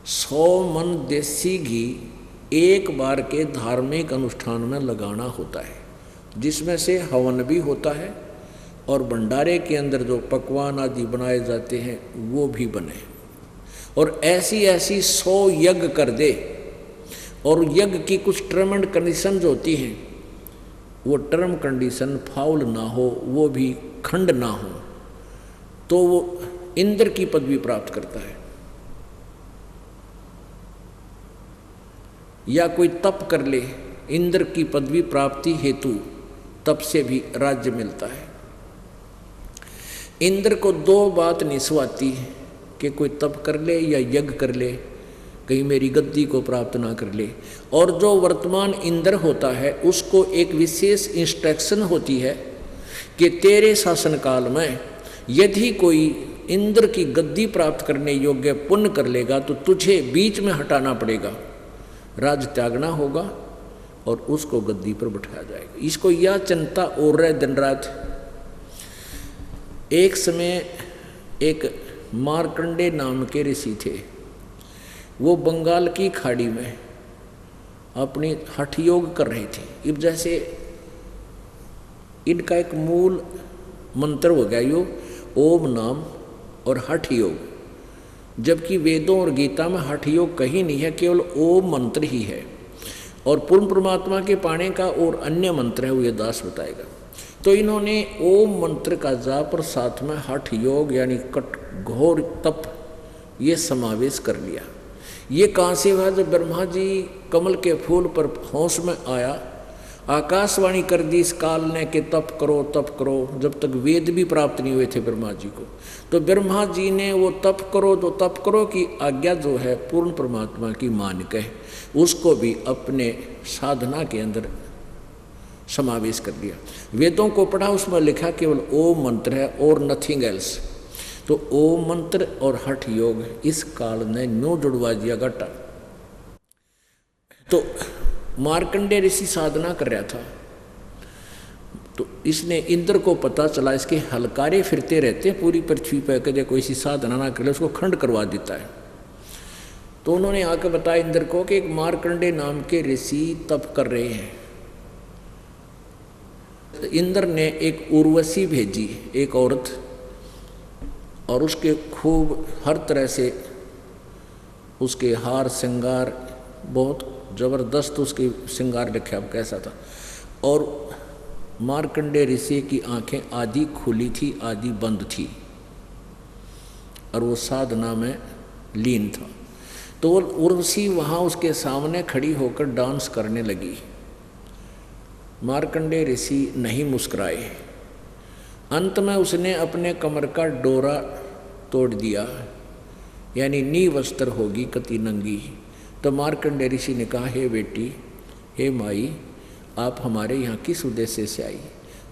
100 मन देसी घी एक बार के धार्मिक अनुष्ठान में लगाना होता है, जिसमें से हवन भी होता है और भंडारे के अंदर जो पकवान आदि बनाए जाते हैं वो भी बने। और ऐसी ऐसी 100 यज्ञ कर दे, और यज्ञ की कुछ टर्म एंड कंडीशन जो होती हैं, वो टर्म कंडीशन फाउल ना हो, वो भी खंड ना हो, तो वो इंद्र की पदवी प्राप्त करता है। या कोई तप कर ले, इंद्र की पदवी प्राप्ति हेतु तप से भी राज्य मिलता है। इंद्र को 2 बात नहीं सुहाती कि कोई तप कर ले या यज्ञ कर ले, कहीं मेरी गद्दी को प्राप्त ना कर ले। और जो वर्तमान इंद्र होता है उसको एक विशेष इंस्ट्रक्शन होती है कि तेरे शासनकाल में यदि कोई इंद्र की गद्दी प्राप्त करने योग्य पुण्य कर लेगा तो तुझे बीच में हटाना पड़ेगा, राज त्यागना होगा और उसको गद्दी पर बैठाया जाएगा। इसको यह चिंता और रहे दिन रात। एक समय एक मार्कंडे नाम के ऋषि थे, वो बंगाल की खाड़ी में अपनी हठ योग कर रहे थे। अब जैसे इनका एक मूल मंत्र हो गया यो ओम नाम और हठ योग, जबकि वेदों और गीता में हठ योग कहीं नहीं है, केवल ओम मंत्र ही है। और पूर्ण परमात्मा के पाने का और अन्य मंत्र है, वो ये दास बताएगा। तो इन्होंने ओम मंत्र का जाप और साथ में हठ योग यानी घोर तप ये समावेश कर लिया। ये कहाँ से हुआ? जब ब्रह्मा जी कमल के फूल पर होश में आया, आकाशवाणी कर दी इस काल ने कि तप करो तप करो, जब तक वेद भी प्राप्त नहीं हुए थे ब्रह्मा जी को। तो ब्रह्मा जी ने वो तप करो तो तप करो की आज्ञा जो है पूर्ण परमात्मा की मान के उसको भी अपने साधना के अंदर समावेश कर दिया। वेदों को पढ़ा, उसमें लिखा केवल ओम मंत्र है और नथिंग एल्स। तो ओम मंत्र और हठ योग इस काल ने न्यू जुड़वा दिया घटा। तो मार्कंडे ऋषि साधना कर रहा था, तो इसने इंद्र को पता चला इसके हलकारे फिरते रहते पूरी पृथ्वी पर, कदे कोई सी साधना ना कर ले उसको खंड करवा देता है। तो उन्होंने आकर बताया इंद्र को कि एक मार्कंडे नाम के ऋषि तप कर रहे हैं। इंद्र ने एक उर्वशी भेजी, एक औरत, और उसके खूब हर तरह से उसके हार श्रृंगार बहुत जबरदस्त उसके श्रृंगार रखे, अब कैसा था। और मार्कंडे ऋषि की आंखें आधी खुली थी आधी बंद थी, और वो साधना में लीन था। तो वो उर्वशी वहाँ उसके सामने खड़ी होकर डांस करने लगी। मार्कंडे ऋषि नहीं मुस्कुराए। अंत में उसने अपने कमर का डोरा तोड़ दिया, यानी नी वस्त्र होगी कति नंगी। तो मार्कंडे ऋषि ने कहा, हे बेटी, हे माई, आप हमारे यहाँ किस उद्देश्य से आई?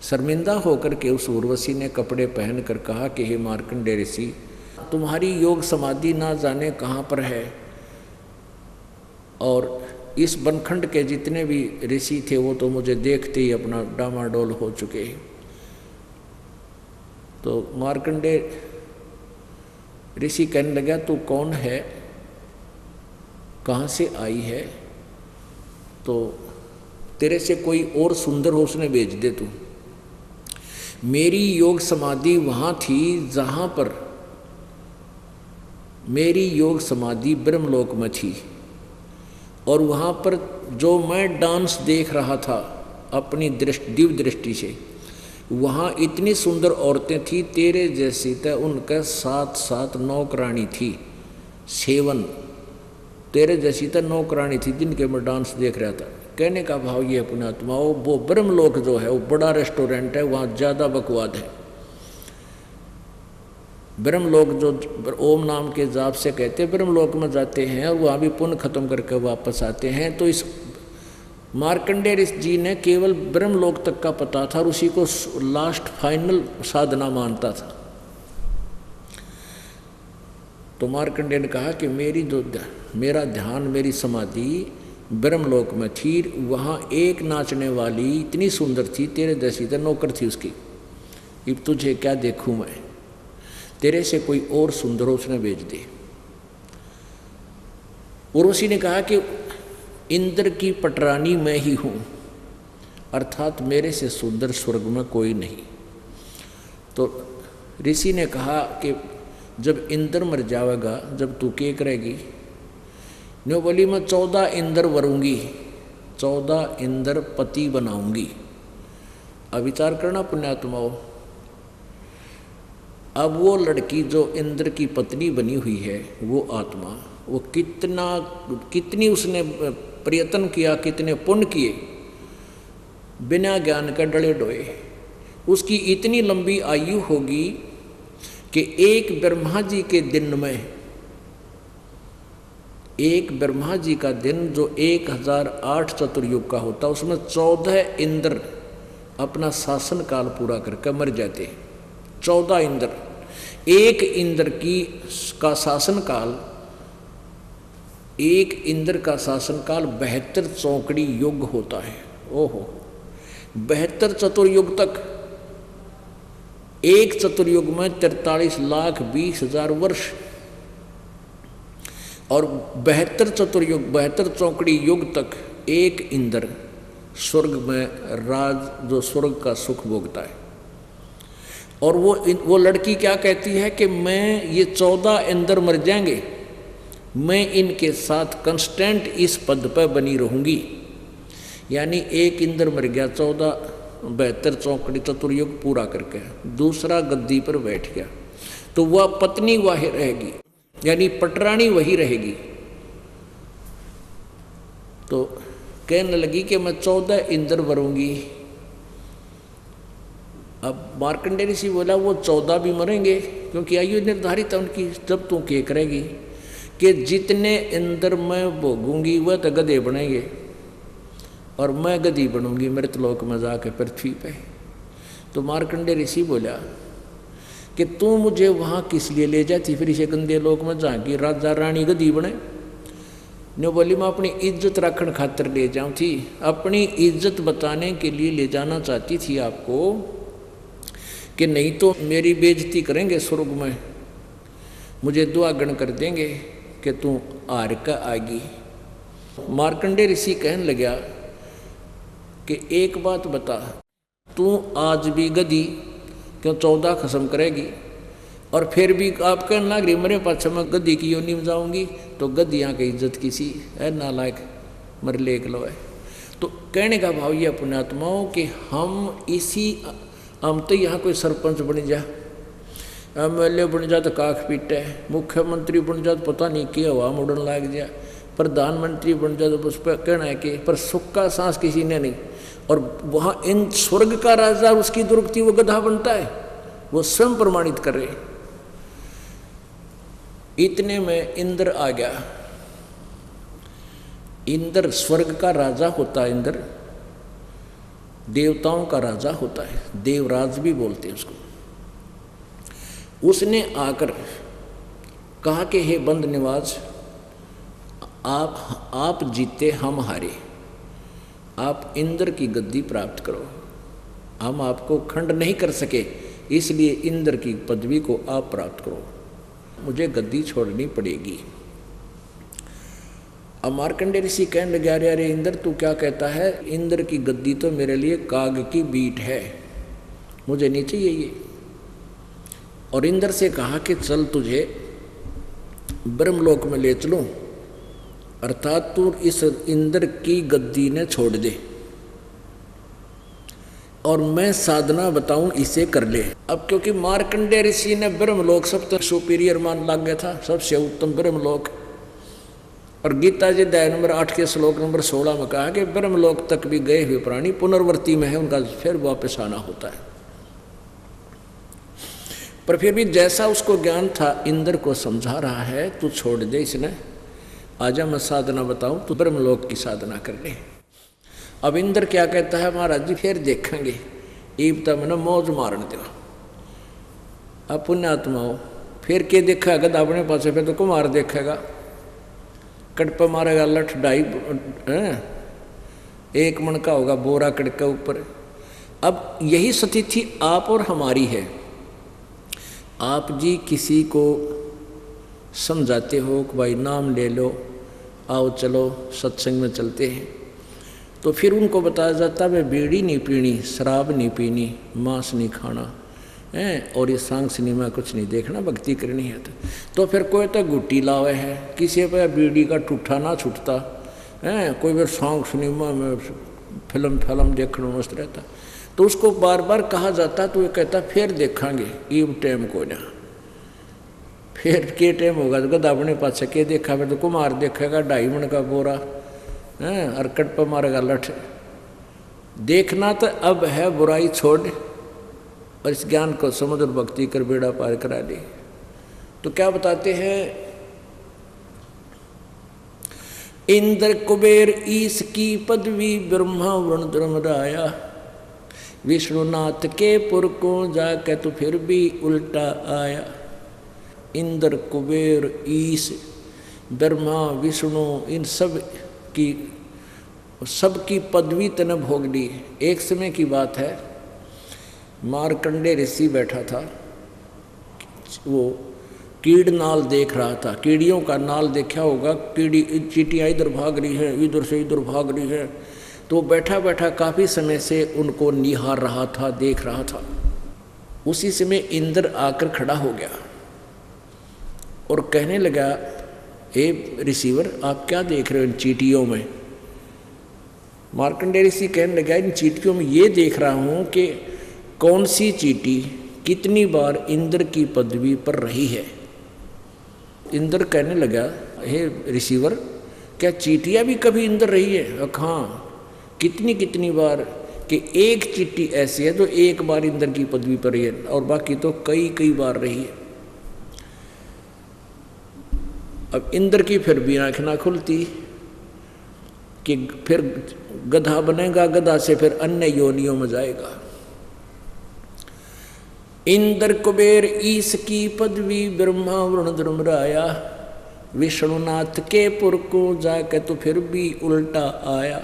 शर्मिंदा होकर के उस उर्वशी ने कपड़े पहनकर कहा कि हे मार्कंडे ऋषि, तुम्हारी योग समाधि ना जाने कहाँ पर है, और इस बनखंड के जितने भी ऋषि थे वो तो मुझे देखते ही अपना डामाडोल हो चुके। तो मार्कंडे ऋषि कहने लगा, तू कौन है, कहाँ से आई है? तो तेरे से कोई और सुंदर हो उसने भेज दे तू। मेरी योग समाधि वहाँ थी जहाँ पर मेरी योग समाधि ब्रह्मलोक में थी, और वहाँ पर जो मैं डांस देख रहा था अपनी दिव्य दृष्टि से, वहाँ इतनी सुंदर औरतें थी तेरे जैसी, तो उनका 7 नौकरानी थी। सेवन तेरे जैसी तो नौकरानी थी जिनके मैं डांस देख रहा था। कहने का भाव ये अपने आत्माओं, वो ब्रह्मलोक जो है वो बड़ा रेस्टोरेंट है, वहाँ ज़्यादा बकवाद है। ब्रह्मलोक जो ओम नाम के जाप से कहते हैं, ब्रह्मलोक में जाते हैं और वहाँ भी पुण्य खत्म करके वापस आते हैं। तो इस मार्कंडे ऋषि जी ने केवल ब्रह्मलोक तक का पता था और उसी को लास्ट फाइनल साधना मानता था। तो मार्कंडेय ने कहा कि मेरा ध्यान, मेरी समाधि ब्रह्मलोक में थी, वहाँ एक नाचने वाली इतनी सुंदर थी, तेरे जैसी तो नौकर थी उसकी। अब तुझे क्या देखूं मैं, तेरे से कोई और सुंदर उसने भेज दे। उर्वशी ने कहा कि इंद्र की पटरानी मैं ही हूँ, अर्थात मेरे से सुंदर स्वर्ग में कोई नहीं। तो ऋषि ने कहा कि जब इंद्र मर जाएगा, जब तू के करेगी? न्यो बोली मैं 14 इंद्र वरूंगी, 14 इंद्र पति बनाऊंगी। अब विचार करना पुण्यात्माओं, अब वो लड़की जो इंद्र की पत्नी बनी हुई है, वो आत्मा, वो कितनी उसने प्रयत्न किया, कितने पुण्य किए, बिना ज्ञान का डले डोए। उसकी इतनी लंबी आयु होगी कि एक ब्रह्मा जी के दिन में, एक ब्रह्मा जी का दिन जो 1008 चतुर्युग का होता, उसमें 14 इंद्र अपना शासन काल पूरा करके मर जाते। 14 इंद्र, एक इंद्र का शासन काल, एक इंद्र का शासनकाल 72 चौकड़ी युग होता है। ओहो, 72 चतुर्युग तक, एक चतुर्युग में 43,20,000 वर्ष, और 72 चतुर्युग, 72 चौकड़ी युग तक एक इंद्र स्वर्ग में राज, जो स्वर्ग का सुख भोगता है। और वो लड़की क्या कहती है कि मैं, ये 14 इंद्र मर जाएंगे, मैं इनके साथ कंस्टेंट इस पद पर बनी रहूंगी। यानी एक इंद्र मर गया, 72 चौकड़ी चतुर्युग पूरा करके, दूसरा गद्दी पर बैठ गया, तो वह पत्नी वही रहेगी, यानी पटरानी वही रहेगी। तो कहने लगी कि मैं 14 इंद्र वरूंगी। अब मार्कंडेय ऋषि बोला वो 14 भी मरेंगे, क्योंकि आयु निर्धारित है उनकी। जब तू क्या करेगी कि जितने इंद्र मैं भोगूंगी वह तो गधे बनेंगे, और मैं गधी बनूंगी मृतलोक में जाकर पृथ्वी पे। तो मार्कंडेय ऋषि बोला कि तू मुझे वहाँ किस लिए ले जाती फिर इसे गंदे लोक में, जहाँ की राजा रानी गधी बने? ने बोली मैं अपनी इज्जत रखने खातिर ले जाऊँ थी, अपनी इज्जत बताने के लिए ले जाना चाहती थी आपको, कि नहीं तो मेरी बेइज्जती करेंगे स्वर्ग में, मुझे दुआगण कर देंगे कि तू आर का आएगी। मार्कंडेय ऋषि कहने लगा कि एक बात बता, तू आज भी गधी क्यों 14 खत्म करेगी, और फिर भी आप कहने लग रही मेरे पास मैं गद्दी की योनि में जाऊँगी, तो गद्दियाँ की इज्जत किसी है नालायक मर लेक लो है। तो कहने का भाव ये पुण्यात्माओं कि हम तो यहाँ कोई सरपंच बन जा, MLA बन जा तो काख पीटे, मुख्यमंत्री बन जा तो पता नहीं क्या हवा मुड़न लाग जा, प्रधानमंत्री बन जा तो उस पर कहना है कि पर सुख का सांस किसी ने नहीं। और वहाँ इन स्वर्ग का राजा उसकी दुर्गति वो गधा बनता है, वो स्वयं प्रमाणित कर रहे। इतने में इंद्र आ गया। इंद्र स्वर्ग का राजा होता है, इंद्र देवताओं का राजा होता है, देवराज भी बोलते हैं उसको। उसने आकर कहा कि हे बंद निवाज, आप जीते हम हारे, आप इंद्र की गद्दी प्राप्त करो, हम आपको खंड नहीं कर सके, इसलिए इंद्र की पदवी को आप प्राप्त करो, मुझे गद्दी छोड़नी पड़ेगी। अब मार्कंडेय ऋषि कहने लगे अरे अरे इंद्र तू क्या कहता है, इंद्र की गद्दी तो मेरे लिए काग की बीट है, मुझे नहीं चाहिए ये। और इंद्र से कहा कि चल तुझे ब्रह्मलोक में ले चलूं, अर्थात तू इस इंद्र की गद्दी ने छोड़ दे और मैं साधना बताऊं इसे कर ले। अब क्योंकि मार्कंडेय ऋषि ने ब्रह्मलोक सबसे सुपीरियर मान लग गया था, सबसे उत्तम ब्रह्मलोक। और गीता जी अध्याय नंबर 8 के श्लोक नंबर 16 में कहा कि ब्रह्मलोक तक भी गए हुए प्राणी पुनर्वर्ती में है, उनका फिर वापस आना होता है। पर फिर भी जैसा उसको ज्ञान था इंद्र को समझा रहा है, तू छोड़ दे इसने, आजा मैं साधना बताऊं, तू ब्रह्मलोक की साधना कर ले। अब इंद्र क्या कहता है, महाराज जी फिर देखेंगे, ईब तक मैंने मौज मारने दो। अब पुण्यात्माओं फिर के देखा गधा अपने पास पे तो कुमार देखेगा, कड़पा मारेगा लठ ढाई 1 मन का होगा बोरा कड़के ऊपर। अब यही स्थिति आप और हमारी है। आप जी किसी को समझाते हो कि भाई नाम ले लो, आओ चलो सत्संग में चलते हैं, तो फिर उनको बताया जाता है बीड़ी नहीं पीनी, शराब नहीं पीनी, मांस नहीं खाना है, और ये सांग सिनेमा कुछ नहीं देखना, भक्ति करनी है। तो फिर कोई तो गुट्टी लावे है, किसी पे बीड़ी का ठूठा ना छूटता है, कोई फिर सांग सिनेमा में फिल्म देखना मस्त रहता। तो उसको बार बार कहा जाता, तो ये कहता फिर देखांगे, ये टाइम को ना, फिर के टाइम होगा तो गधा अपने पास के देखा, फिर तो कुमार देखेगा 2.5 मन का बोरा है, और कट पर मारेगा लठ। देखना तो अब है, बुराई छोड़ और इस ज्ञान को समझ और भक्ति कर बेड़ा पार करा ली। तो क्या बताते हैं, इंद्र कुबेर ईश की पदवी ब्रह्मा वरुण धर्मराया, विष्णुनाथ के पुर को जाके तो फिर भी उल्टा आया। इंद्र कुबेर ईश ब्रह्मा विष्णु इन सबकी पदवी तने भोग ली। एक समय की बात है, मारकंडे ऋषि बैठा था, वो कीड़ नाल देख रहा था, कीड़ियों का नाल देखा होगा, कीड़ी चींटियाँ इधर भाग रही हैं, इधर से इधर भाग रही हैं, तो बैठा बैठा काफ़ी समय से उनको निहार रहा था, देख रहा था। उसी समय इंद्र आकर खड़ा हो गया और कहने लगा, ए रिसीवर आप क्या देख रहे हो इन चींटियों में? मार्कंडेय ऋषि कहने लगा, इन चींटियों में ये देख रहा हूँ कि कौन सी चींटी कितनी बार इंद्र की पदवी पर रही है। इंद्र कहने लगा, हे रिसीवर क्या चींटियाँ भी कभी इंद्र रही है? हाँ, कितनी कितनी बार कि एक चींटी ऐसी है तो 1 बार इंद्र की पदवी पर रही है, और बाकी तो कई कई बार रही है। अब इंद्र की फिर भी आँख ना खुलती कि फिर गधा बनेगा, गधा से फिर अन्य योनियों में जाएगा। इंद्र कुबेर ईश की पदवी ब्रह्मा वरुण धर्मराया, विष्णुनाथ के पुर को जाके तो फिर भी उल्टा आया।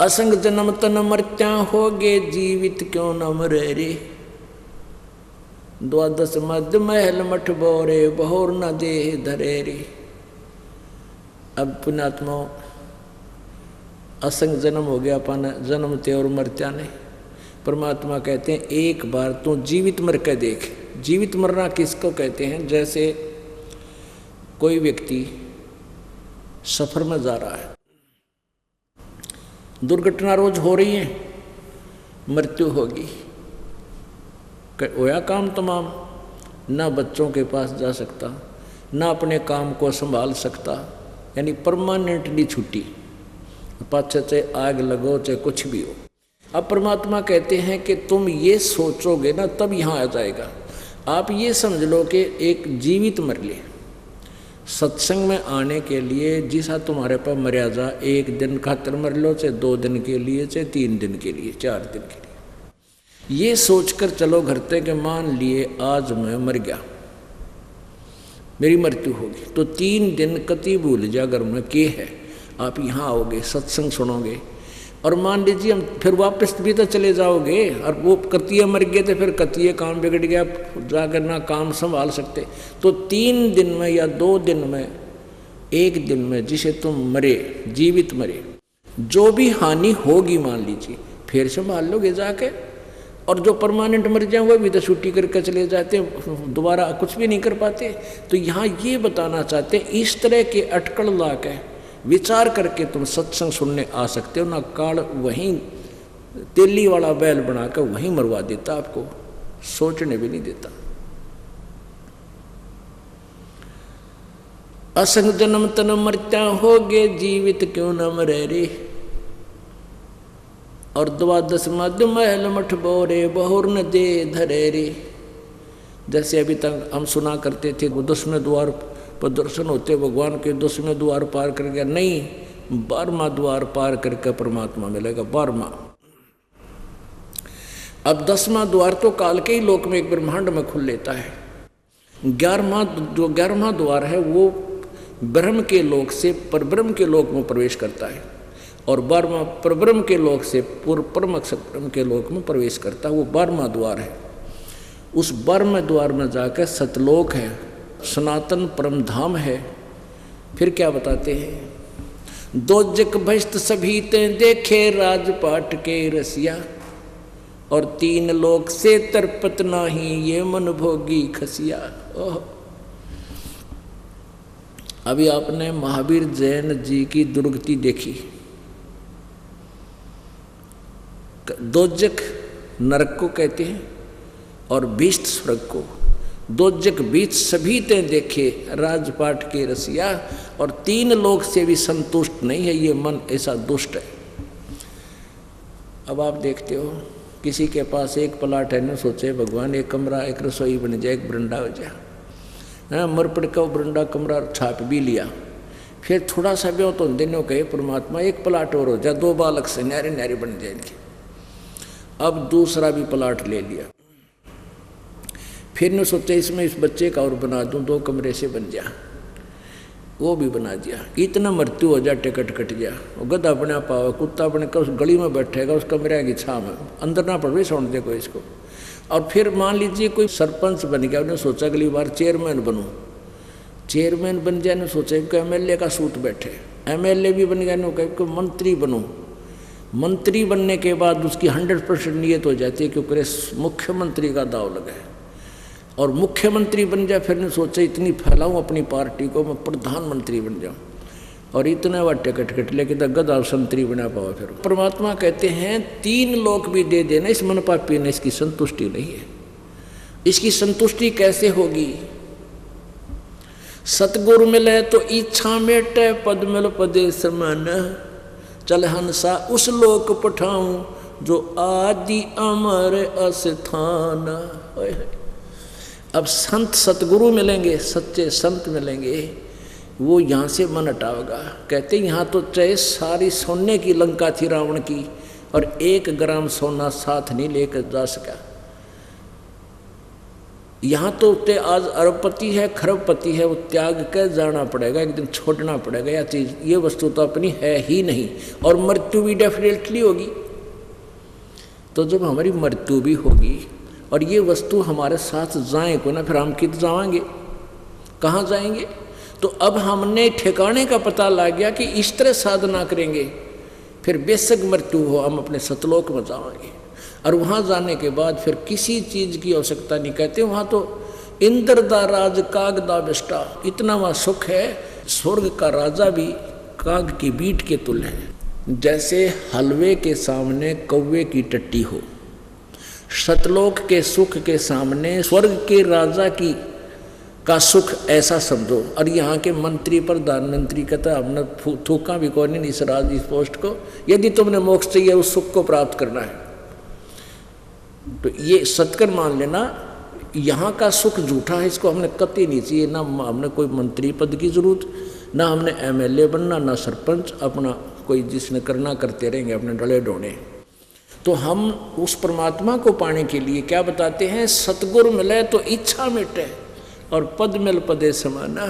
असंग जन्म तन मर्त्या होगे, जीवित क्यों न मरे रे, 12 मध्य महल मठ बोरे, बहोर न देह धरे रे। अब पुण्यात्मा असंग जन्म हो गया, अपन जन्मते और मरत्या ने। परमात्मा कहते हैं एक बार तो जीवित मर के देख। जीवित मरना किसको कहते हैं? जैसे कोई व्यक्ति सफर में जा रहा है, दुर्घटना रोज हो रही है, मृत्यु होगी, होया काम तमाम, ना बच्चों के पास जा सकता, ना अपने काम को संभाल सकता, यानी परमानेंटली छुट्टी, पाछे से आग लगो चाहे कुछ भी हो। अब परमात्मा कहते हैं कि तुम ये सोचोगे ना तब यहाँ आ जाएगा। आप ये समझ लो कि एक जीवित मर ले, सत्संग में आने के लिए जिसा तुम्हारे पास मर्यादा, 1 दिन खातिर मर लो, चाहे 2 दिन के लिए, चाहे 3 दिन के लिए, 4 दिन के लिए, ये सोचकर चलो घर तक कि मान लिए आज मैं मर गया, मेरी मृत्यु होगी, तो 3 दिन कति भूल जा घर में के है। आप यहाँ आओगे, सत्संग सुनोगे, और मान लीजिए हम फिर वापस भी तो चले जाओगे, और वो कतिये मर गए थे, फिर कतिये काम बिगड़ गया, जाकर ना काम संभाल सकते, तो 3 दिन में या 2 दिन में, 1 दिन में जिसे तुम मरे, जीवित मरे, जो भी हानि होगी मान लीजिए फिर संभाल लोगे जाके। और जो परमानेंट मर जाए वो भी तो छुट्टी करके चले जाते, दोबारा कुछ भी नहीं कर पाते। तो यहाँ ये बताना चाहते हैं, इस तरह के अटकल ला के विचार करके तुम सत्संग सुनने आ सकते हो ना। काल वहीं तेली वाला बैल बनाकर वहीं मरवा देता, आपको सोचने भी नहीं देता। असंग जन्म तन मर्त्या होगे, जीवित क्यों न मरे रे, और 12 मध्य महल मठ बोरे, बहुर न दे धरे रे। जैसे अभी तक हम सुना करते थे 10वें द्वार पर दर्शन होते भगवान के, 10वें द्वार पार कर गया, नहीं, 12वां द्वार पार करके परमात्मा मिलेगा। 12वां अब 10वां द्वार तो काल के ही लोक में एक ब्रह्मांड में खुल लेता है। 11वां द्वार है वो ब्रह्म के लोक से परब्रह्म के लोक में प्रवेश करता है, और 12वां परब्रह्म के लोक से पूर्व परम अक्षर ब्रह्म के लोक में प्रवेश करता है, वो 12वां द्वार है। उस 12वें द्वार में जाकर सतलोक है, सनातन परम धाम है। फिर क्या बताते हैं, दोजक भस्त सभी ते देखे राजपाट के रसिया, और 3 लोक से तरपत नाही ये मन भोगी खसिया। ओह, अभी आपने महावीर जैन जी की दुर्गति देखी। दोजक नरक को कहते हैं और भीष्ट स्वर्ग को। दोजक बीच सभी ते देखे राजपाट के रसिया, और 3 लोक से भी संतुष्ट नहीं है ये मन, ऐसा दुष्ट है। अब आप देखते हो किसी के पास एक प्लाट है ना, सोचे भगवान एक कमरा एक रसोई बन जाए, एक बरंडा हो जाए, हाँ मरपड़ का बरंडा कमरा छाप भी लिया। फिर थोड़ा सा भी हो तो दिनों कहे परमात्मा एक प्लाट और हो जाए, 2 बालक से न्यारे न्यारे बन जाएंगे। अब दूसरा भी प्लाट ले लिया। फिर ने सोचा इसमें इस बच्चे का और बना दूं, 2 कमरे से बन जा, वो भी बना दिया। इतना मृत्यु हो जाए, टिकट कट गया। वो गधा अपने पावा, कुत्ता अपने उस गली में बैठेगा, उस कमरे की छाव में, अंदर ना पड़े सौंड दे कोई इसको। और फिर मान लीजिए कोई सरपंच बन गया, उन्हें सोचा अगली बार चेयरमैन बनूं, चेयरमैन बन जाए ने सोचा कि MLA का सूट बैठे, MLA भी बन गया ने कह मंत्री बनूं, मंत्री बनने के बाद उसकी 100% नियत हो जाती है क्योंकि मुख्यमंत्री का दाव लगा है, और मुख्यमंत्री बन जाए फिर ने सोचा इतनी फैलाऊं अपनी पार्टी को, मैं प्रधानमंत्री बन जाऊं, और इतना वह टिकट कट लेके तो गधा संतरी बना पाओ। फिर परमात्मा कहते हैं 3 लोक भी दे देना, इस मन पापी ने इसकी संतुष्टि नहीं है। इसकी संतुष्टि कैसे होगी? सतगुरु मिले तो इच्छा मेटे, पद मिल पदे समान, चल हंसा उस लोक पठाऊं जो आदि अमर अस्थान। अब संत सतगुरु मिलेंगे, सच्चे संत मिलेंगे, वो यहाँ से मन हटाओगा। कहते यहाँ तो चाहे सारी सोने की लंका थी रावण की, और 1 ग्राम सोना साथ नहीं लेकर जा सका। यहाँ तो ते आज अरबपति है, खरबपति है, वो त्याग कर जाना पड़ेगा, एक दिन छोड़ना पड़ेगा यह चीज़। ये वस्तु तो अपनी है ही नहीं, और मृत्यु भी डेफिनेटली होगी। तो जब हमारी मृत्यु भी होगी और ये वस्तु हमारे साथ जाए को ना, फिर हम कित जाएंगे, कहाँ जाएंगे? तो अब हमने ठिकाने का पता लग गया कि इस तरह साधना करेंगे, फिर बेशक मृत्यु हो हम अपने सतलोक में जाएंगे। और वहाँ जाने के बाद फिर किसी चीज़ की आवश्यकता नहीं। कहते वहाँ तो इंद्र दा राज काग दा बेष्टा, इतना वहाँ सुख है, स्वर्ग का राजा भी काग की बीट के तुल्य है। जैसे हलवे के सामने कौवे की टट्टी हो, सतलोक के सुख के सामने स्वर्ग के राजा की का सुख ऐसा समझो। और यहाँ के मंत्री प्रधानमंत्री कहता हमने थूका भी कौन नहीं इस राज इस पोस्ट को, यदि तुमने मोक्ष चाहिए उस सुख को प्राप्त करना है तो ये सत्कर मान लेना, यहाँ का सुख झूठा है, इसको हमने कतई नहीं चाहिए। ना हमने कोई मंत्री पद की जरूरत, ना हमने MLA बनना, ना सरपंच, अपना कोई जिसने करना करते रहेंगे अपने डले डोने। तो हम उस परमात्मा को पाने के लिए क्या बताते हैं, सतगुरु मिले तो इच्छा मिटे और पद मिल पदे समाना।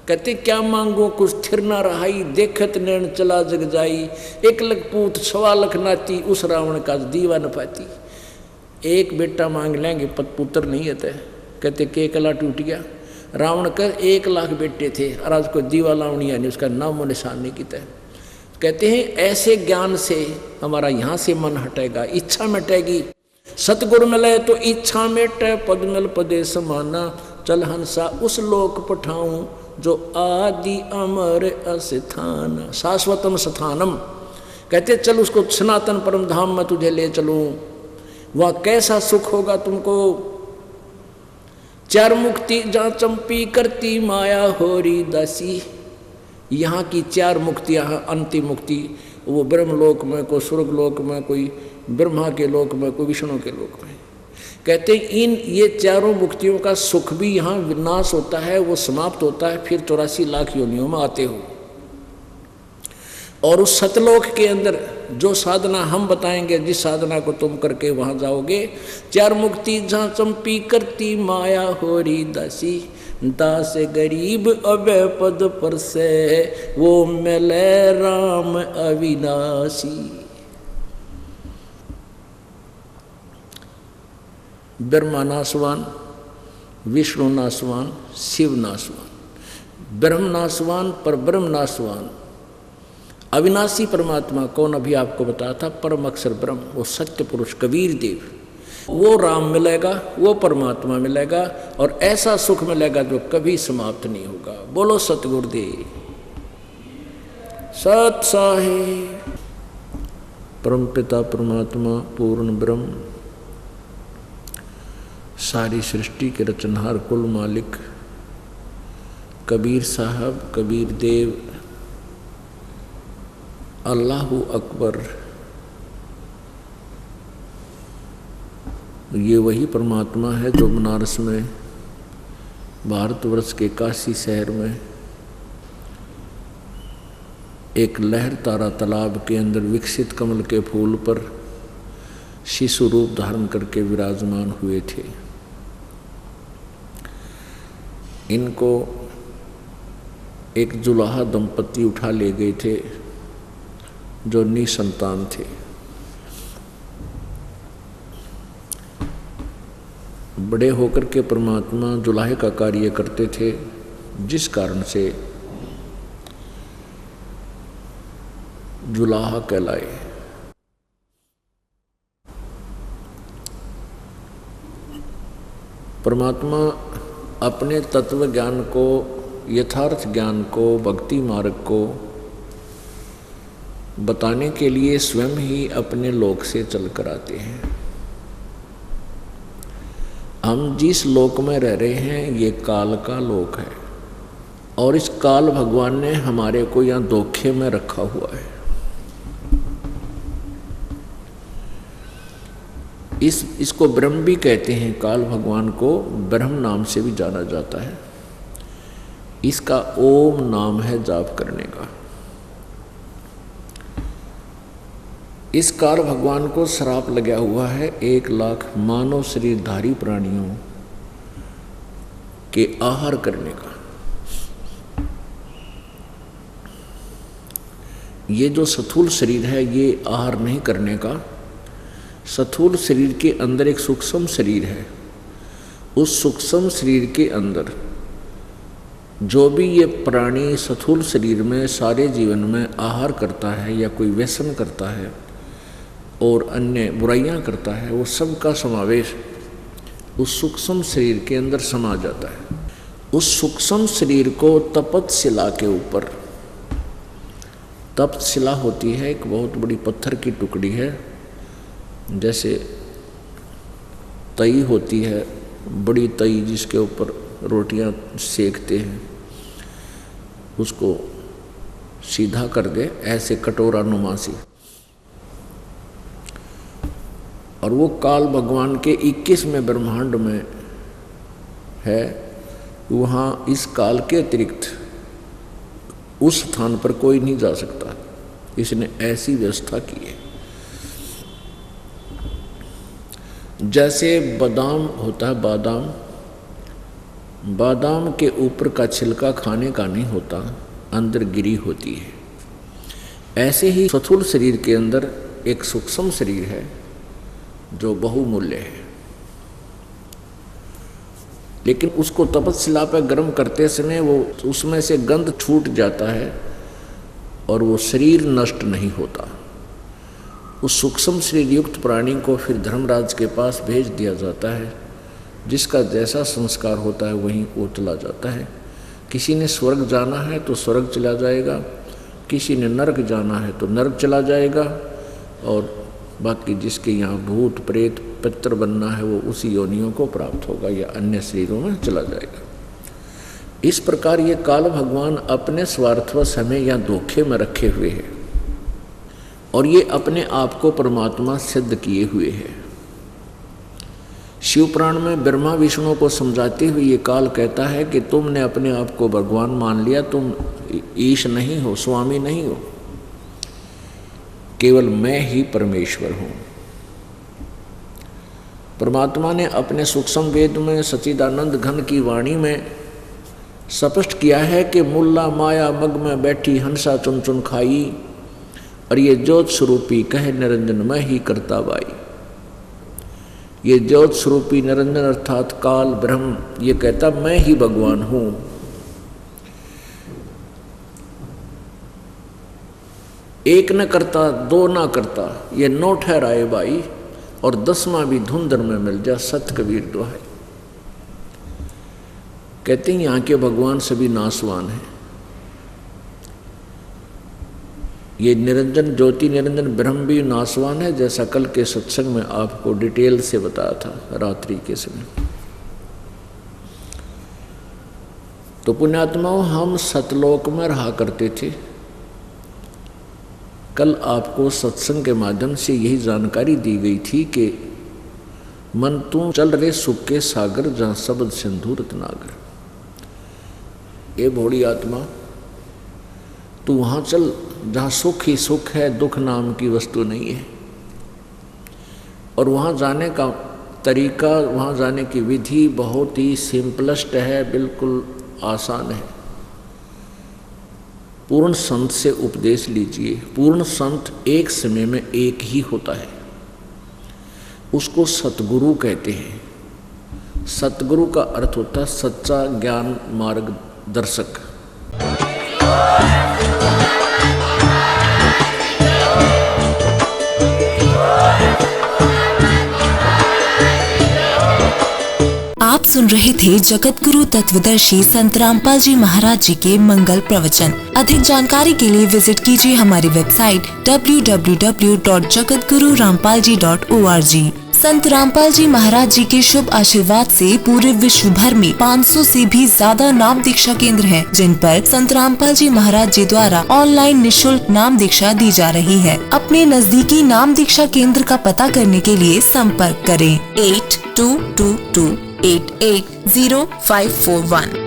कहते क्या मांगो कुछ स्थिर ना रहाई, देखत नैन चला जग जाई, 1 लख पूत 1.25 लाख नाती, उस रावण का दीवा न पाती। एक बेटा मांग लेंगे पुत्र नहीं है। कहते के कला टूट गया, रावण का 1 लाख बेटे थे और आज कोई दीवा लावणी यानी उसका नामो निशान नहीं किया। कहते हैं ऐसे ज्ञान से हमारा यहाँ से मन हटेगा, इच्छा मिटेगी। सतगुरु मिले तो इच्छा मिटे, पद मिल पदे समाना, चल हंसा उस लोक पठाऊं जो आदि अमर अस्थान, शाश्वतम स्थानम। कहते चल उसको सनातन परम धाम में तुझे ले चलूं, वहाँ कैसा सुख होगा तुमको। 4 मुक्ति जहाँ चंपी करती माया होरी दासी, यहाँ की 4 मुक्तियाँ, अंतिम मुक्ति वो ब्रह्मलोक में, कोई स्वर्गलोक में, कोई ब्रह्मा के लोक में, कोई विष्णु के लोक में। कहते इन ये 4 मुक्तियों का सुख भी यहाँ विनाश होता है, वो समाप्त होता है, फिर 84 लाख योनियों में आते हो। और उस सतलोक के अंदर जो साधना हम बताएंगे, जिस साधना को तुम करके वहां जाओगे, चार मुक्ति जहां चंपी करती माया होरी दासी, दास गरीब अभय पद पर से वो मिले राम अविनाशी। ब्रह्मा नासवान, विष्णु नासवान, शिव नासवान। ब्रह्म नासवान पर ब्रह्म नासवान। अविनाशी परमात्मा कौन, अभी आपको बताया था, परम अक्षर ब्रह्म, वो सत्य पुरुष कबीर देव। वो राम मिलेगा, वो परमात्मा मिलेगा, और ऐसा सुख मिलेगा जो कभी समाप्त नहीं होगा। बोलो सतगुरुदेव सत साहिब। परम पिता परमात्मा पूर्ण ब्रह्म, सारी सृष्टि के रचनहार कुल मालिक कबीर साहब, कबीर देव, अल्लाहु अकबर, ये वही परमात्मा है जो बनारस में, भारतवर्ष के काशी शहर में एक लहर तारा तालाब के अंदर विकसित कमल के फूल पर शिशु रूप धारण करके विराजमान हुए थे। इनको एक जुलाहा दंपति उठा ले गए थे जो निसंतान थे। बड़े होकर के परमात्मा जुलाहे का कार्य करते थे, जिस कारण से जुलाहा कहलाए। परमात्मा अपने तत्व ज्ञान को, यथार्थ ज्ञान को, भक्ति मार्ग को बताने के लिए स्वयं ही अपने लोक से चलकर आते हैं। हम जिस लोक में रह रहे हैं ये काल का लोक है, और इस काल भगवान ने हमारे को यहाँ धोखे में रखा हुआ है। इसको ब्रह्म भी कहते हैं, काल भगवान को ब्रह्म नाम से भी जाना जाता है। इसका ओम नाम है जाप करने का। इस काल भगवान को श्राप लगा हुआ है 1 लाख मानव शरीरधारी प्राणियों के आहार करने का। ये जो स्थूल शरीर है ये आहार नहीं करने का। स्थूल शरीर के अंदर एक सूक्ष्म शरीर है। उस सूक्ष्म शरीर के अंदर जो भी ये प्राणी स्थूल शरीर में सारे जीवन में आहार करता है या कोई व्यसन करता है और अन्य बुराइयां करता है, वो सब का समावेश उस सूक्ष्म शरीर के अंदर समा जाता है। उस सूक्ष्म शरीर को तपतशिला के ऊपर, तपतशिला होती है एक बहुत बड़ी पत्थर की टुकड़ी है, जैसे तई होती है, बड़ी तई जिसके ऊपर रोटियां सेकते हैं, उसको सीधा कर दे ऐसे कटोरा नुमासी। और वो काल भगवान के 21वें ब्रह्मांड में है। वहाँ इस काल के अतिरिक्त उस स्थान पर कोई नहीं जा सकता। इसने ऐसी व्यवस्था की है। जैसे बादाम होता है, बादाम के ऊपर का छिलका खाने का नहीं होता, अंदर गिरी होती है। ऐसे ही स्थूल शरीर के अंदर एक सूक्ष्म शरीर है जो बहुमूल्य है, लेकिन उसको तपतशिला पर गर्म करते समय वो उसमें से गंध छूट जाता है और वो शरीर नष्ट नहीं होता। उस सूक्ष्म शरीर युक्त प्राणी को फिर धर्मराज के पास भेज दिया जाता है। जिसका जैसा संस्कार होता है वहीं वो चला जाता है। किसी ने स्वर्ग जाना है तो स्वर्ग चला जाएगा, किसी ने नरक जाना है तो नरक चला जाएगा, और बाकी जिसके यहाँ भूत प्रेत पितर बनना है वो उसी योनियों को प्राप्त होगा या अन्य शरीरों में चला जाएगा। इस प्रकार ये काल भगवान अपने स्वार्थवश हमें यहाँ धोखे में रखे हुए हैं, और ये अपने आप को परमात्मा सिद्ध किए हुए हैं। शिव पुराण में ब्रह्मा विष्णु को समझाते हुए ये काल कहता है कि तुमने अपने आप को भगवान मान लिया, तुम ईश नहीं हो, स्वामी नहीं हो। केवल मैं ही परमेश्वर हूँ। परमात्मा ने अपने सूक्ष्म वेद में सच्चिदानंद घन की वाणी में स्पष्ट किया है कि मुल्ला माया मग में बैठी हंसा चुन चुन खाई, और ये ज्योत स्वरूपी कहे निरंजन मैं ही करता बाई। ये ज्योत स्वरूपी निरंजन अर्थात काल ब्रह्म ये कहता मैं ही भगवान हूँ। एक न करता दो ना करता ये 9 ठहराए भाई, और 10वां भी धुंधर में मिल जा सत कबीर दोहाई। कहते हैं यहाँ के भगवान सभी नासवान हैं। ये निरंजन ज्योति निरंजन ब्रह्म भी नासवान है, जैसा कल के सत्संग में आपको डिटेल से बताया था रात्रि के समय। तो पुण्यात्माओं, हम सतलोक में रहा करते थे। कल आपको सत्संग के माध्यम से यही जानकारी दी गई थी कि मन तू चल रे सुख के सागर जहाँ शब्द सिंधु रत्नागर। ये भोली आत्मा तू वहाँ चल जहाँ सुख ही सुख है, दुख नाम की वस्तु नहीं है। और वहाँ जाने का तरीका, वहाँ जाने की विधि बहुत ही सिंपलेस्ट है, बिल्कुल आसान है। पूर्ण संत से उपदेश लीजिए। पूर्ण संत एक समय में एक ही होता है, उसको सतगुरु कहते हैं। सतगुरु का अर्थ होता है सच्चा ज्ञान मार्गदर्शक। आप सुन रहे थे जगत गुरु तत्वदर्शी संत रामपाल जी महाराज जी के मंगल प्रवचन। अधिक जानकारी के लिए विजिट कीजिए हमारी वेबसाइट www.jagatgururampalji.org। संत रामपाल जी महाराज जी के शुभ आशीर्वाद से पूरे विश्व भर में 500 से भी ज्यादा नाम दीक्षा केंद्र हैं, जिन पर संत रामपाल जी महाराज जी द्वारा ऑनलाइन निशुल्क नाम दीक्षा दी जा रही है। अपने नजदीकी नाम दीक्षा केंद्र का पता करने के लिए संपर्क करें 8222880541।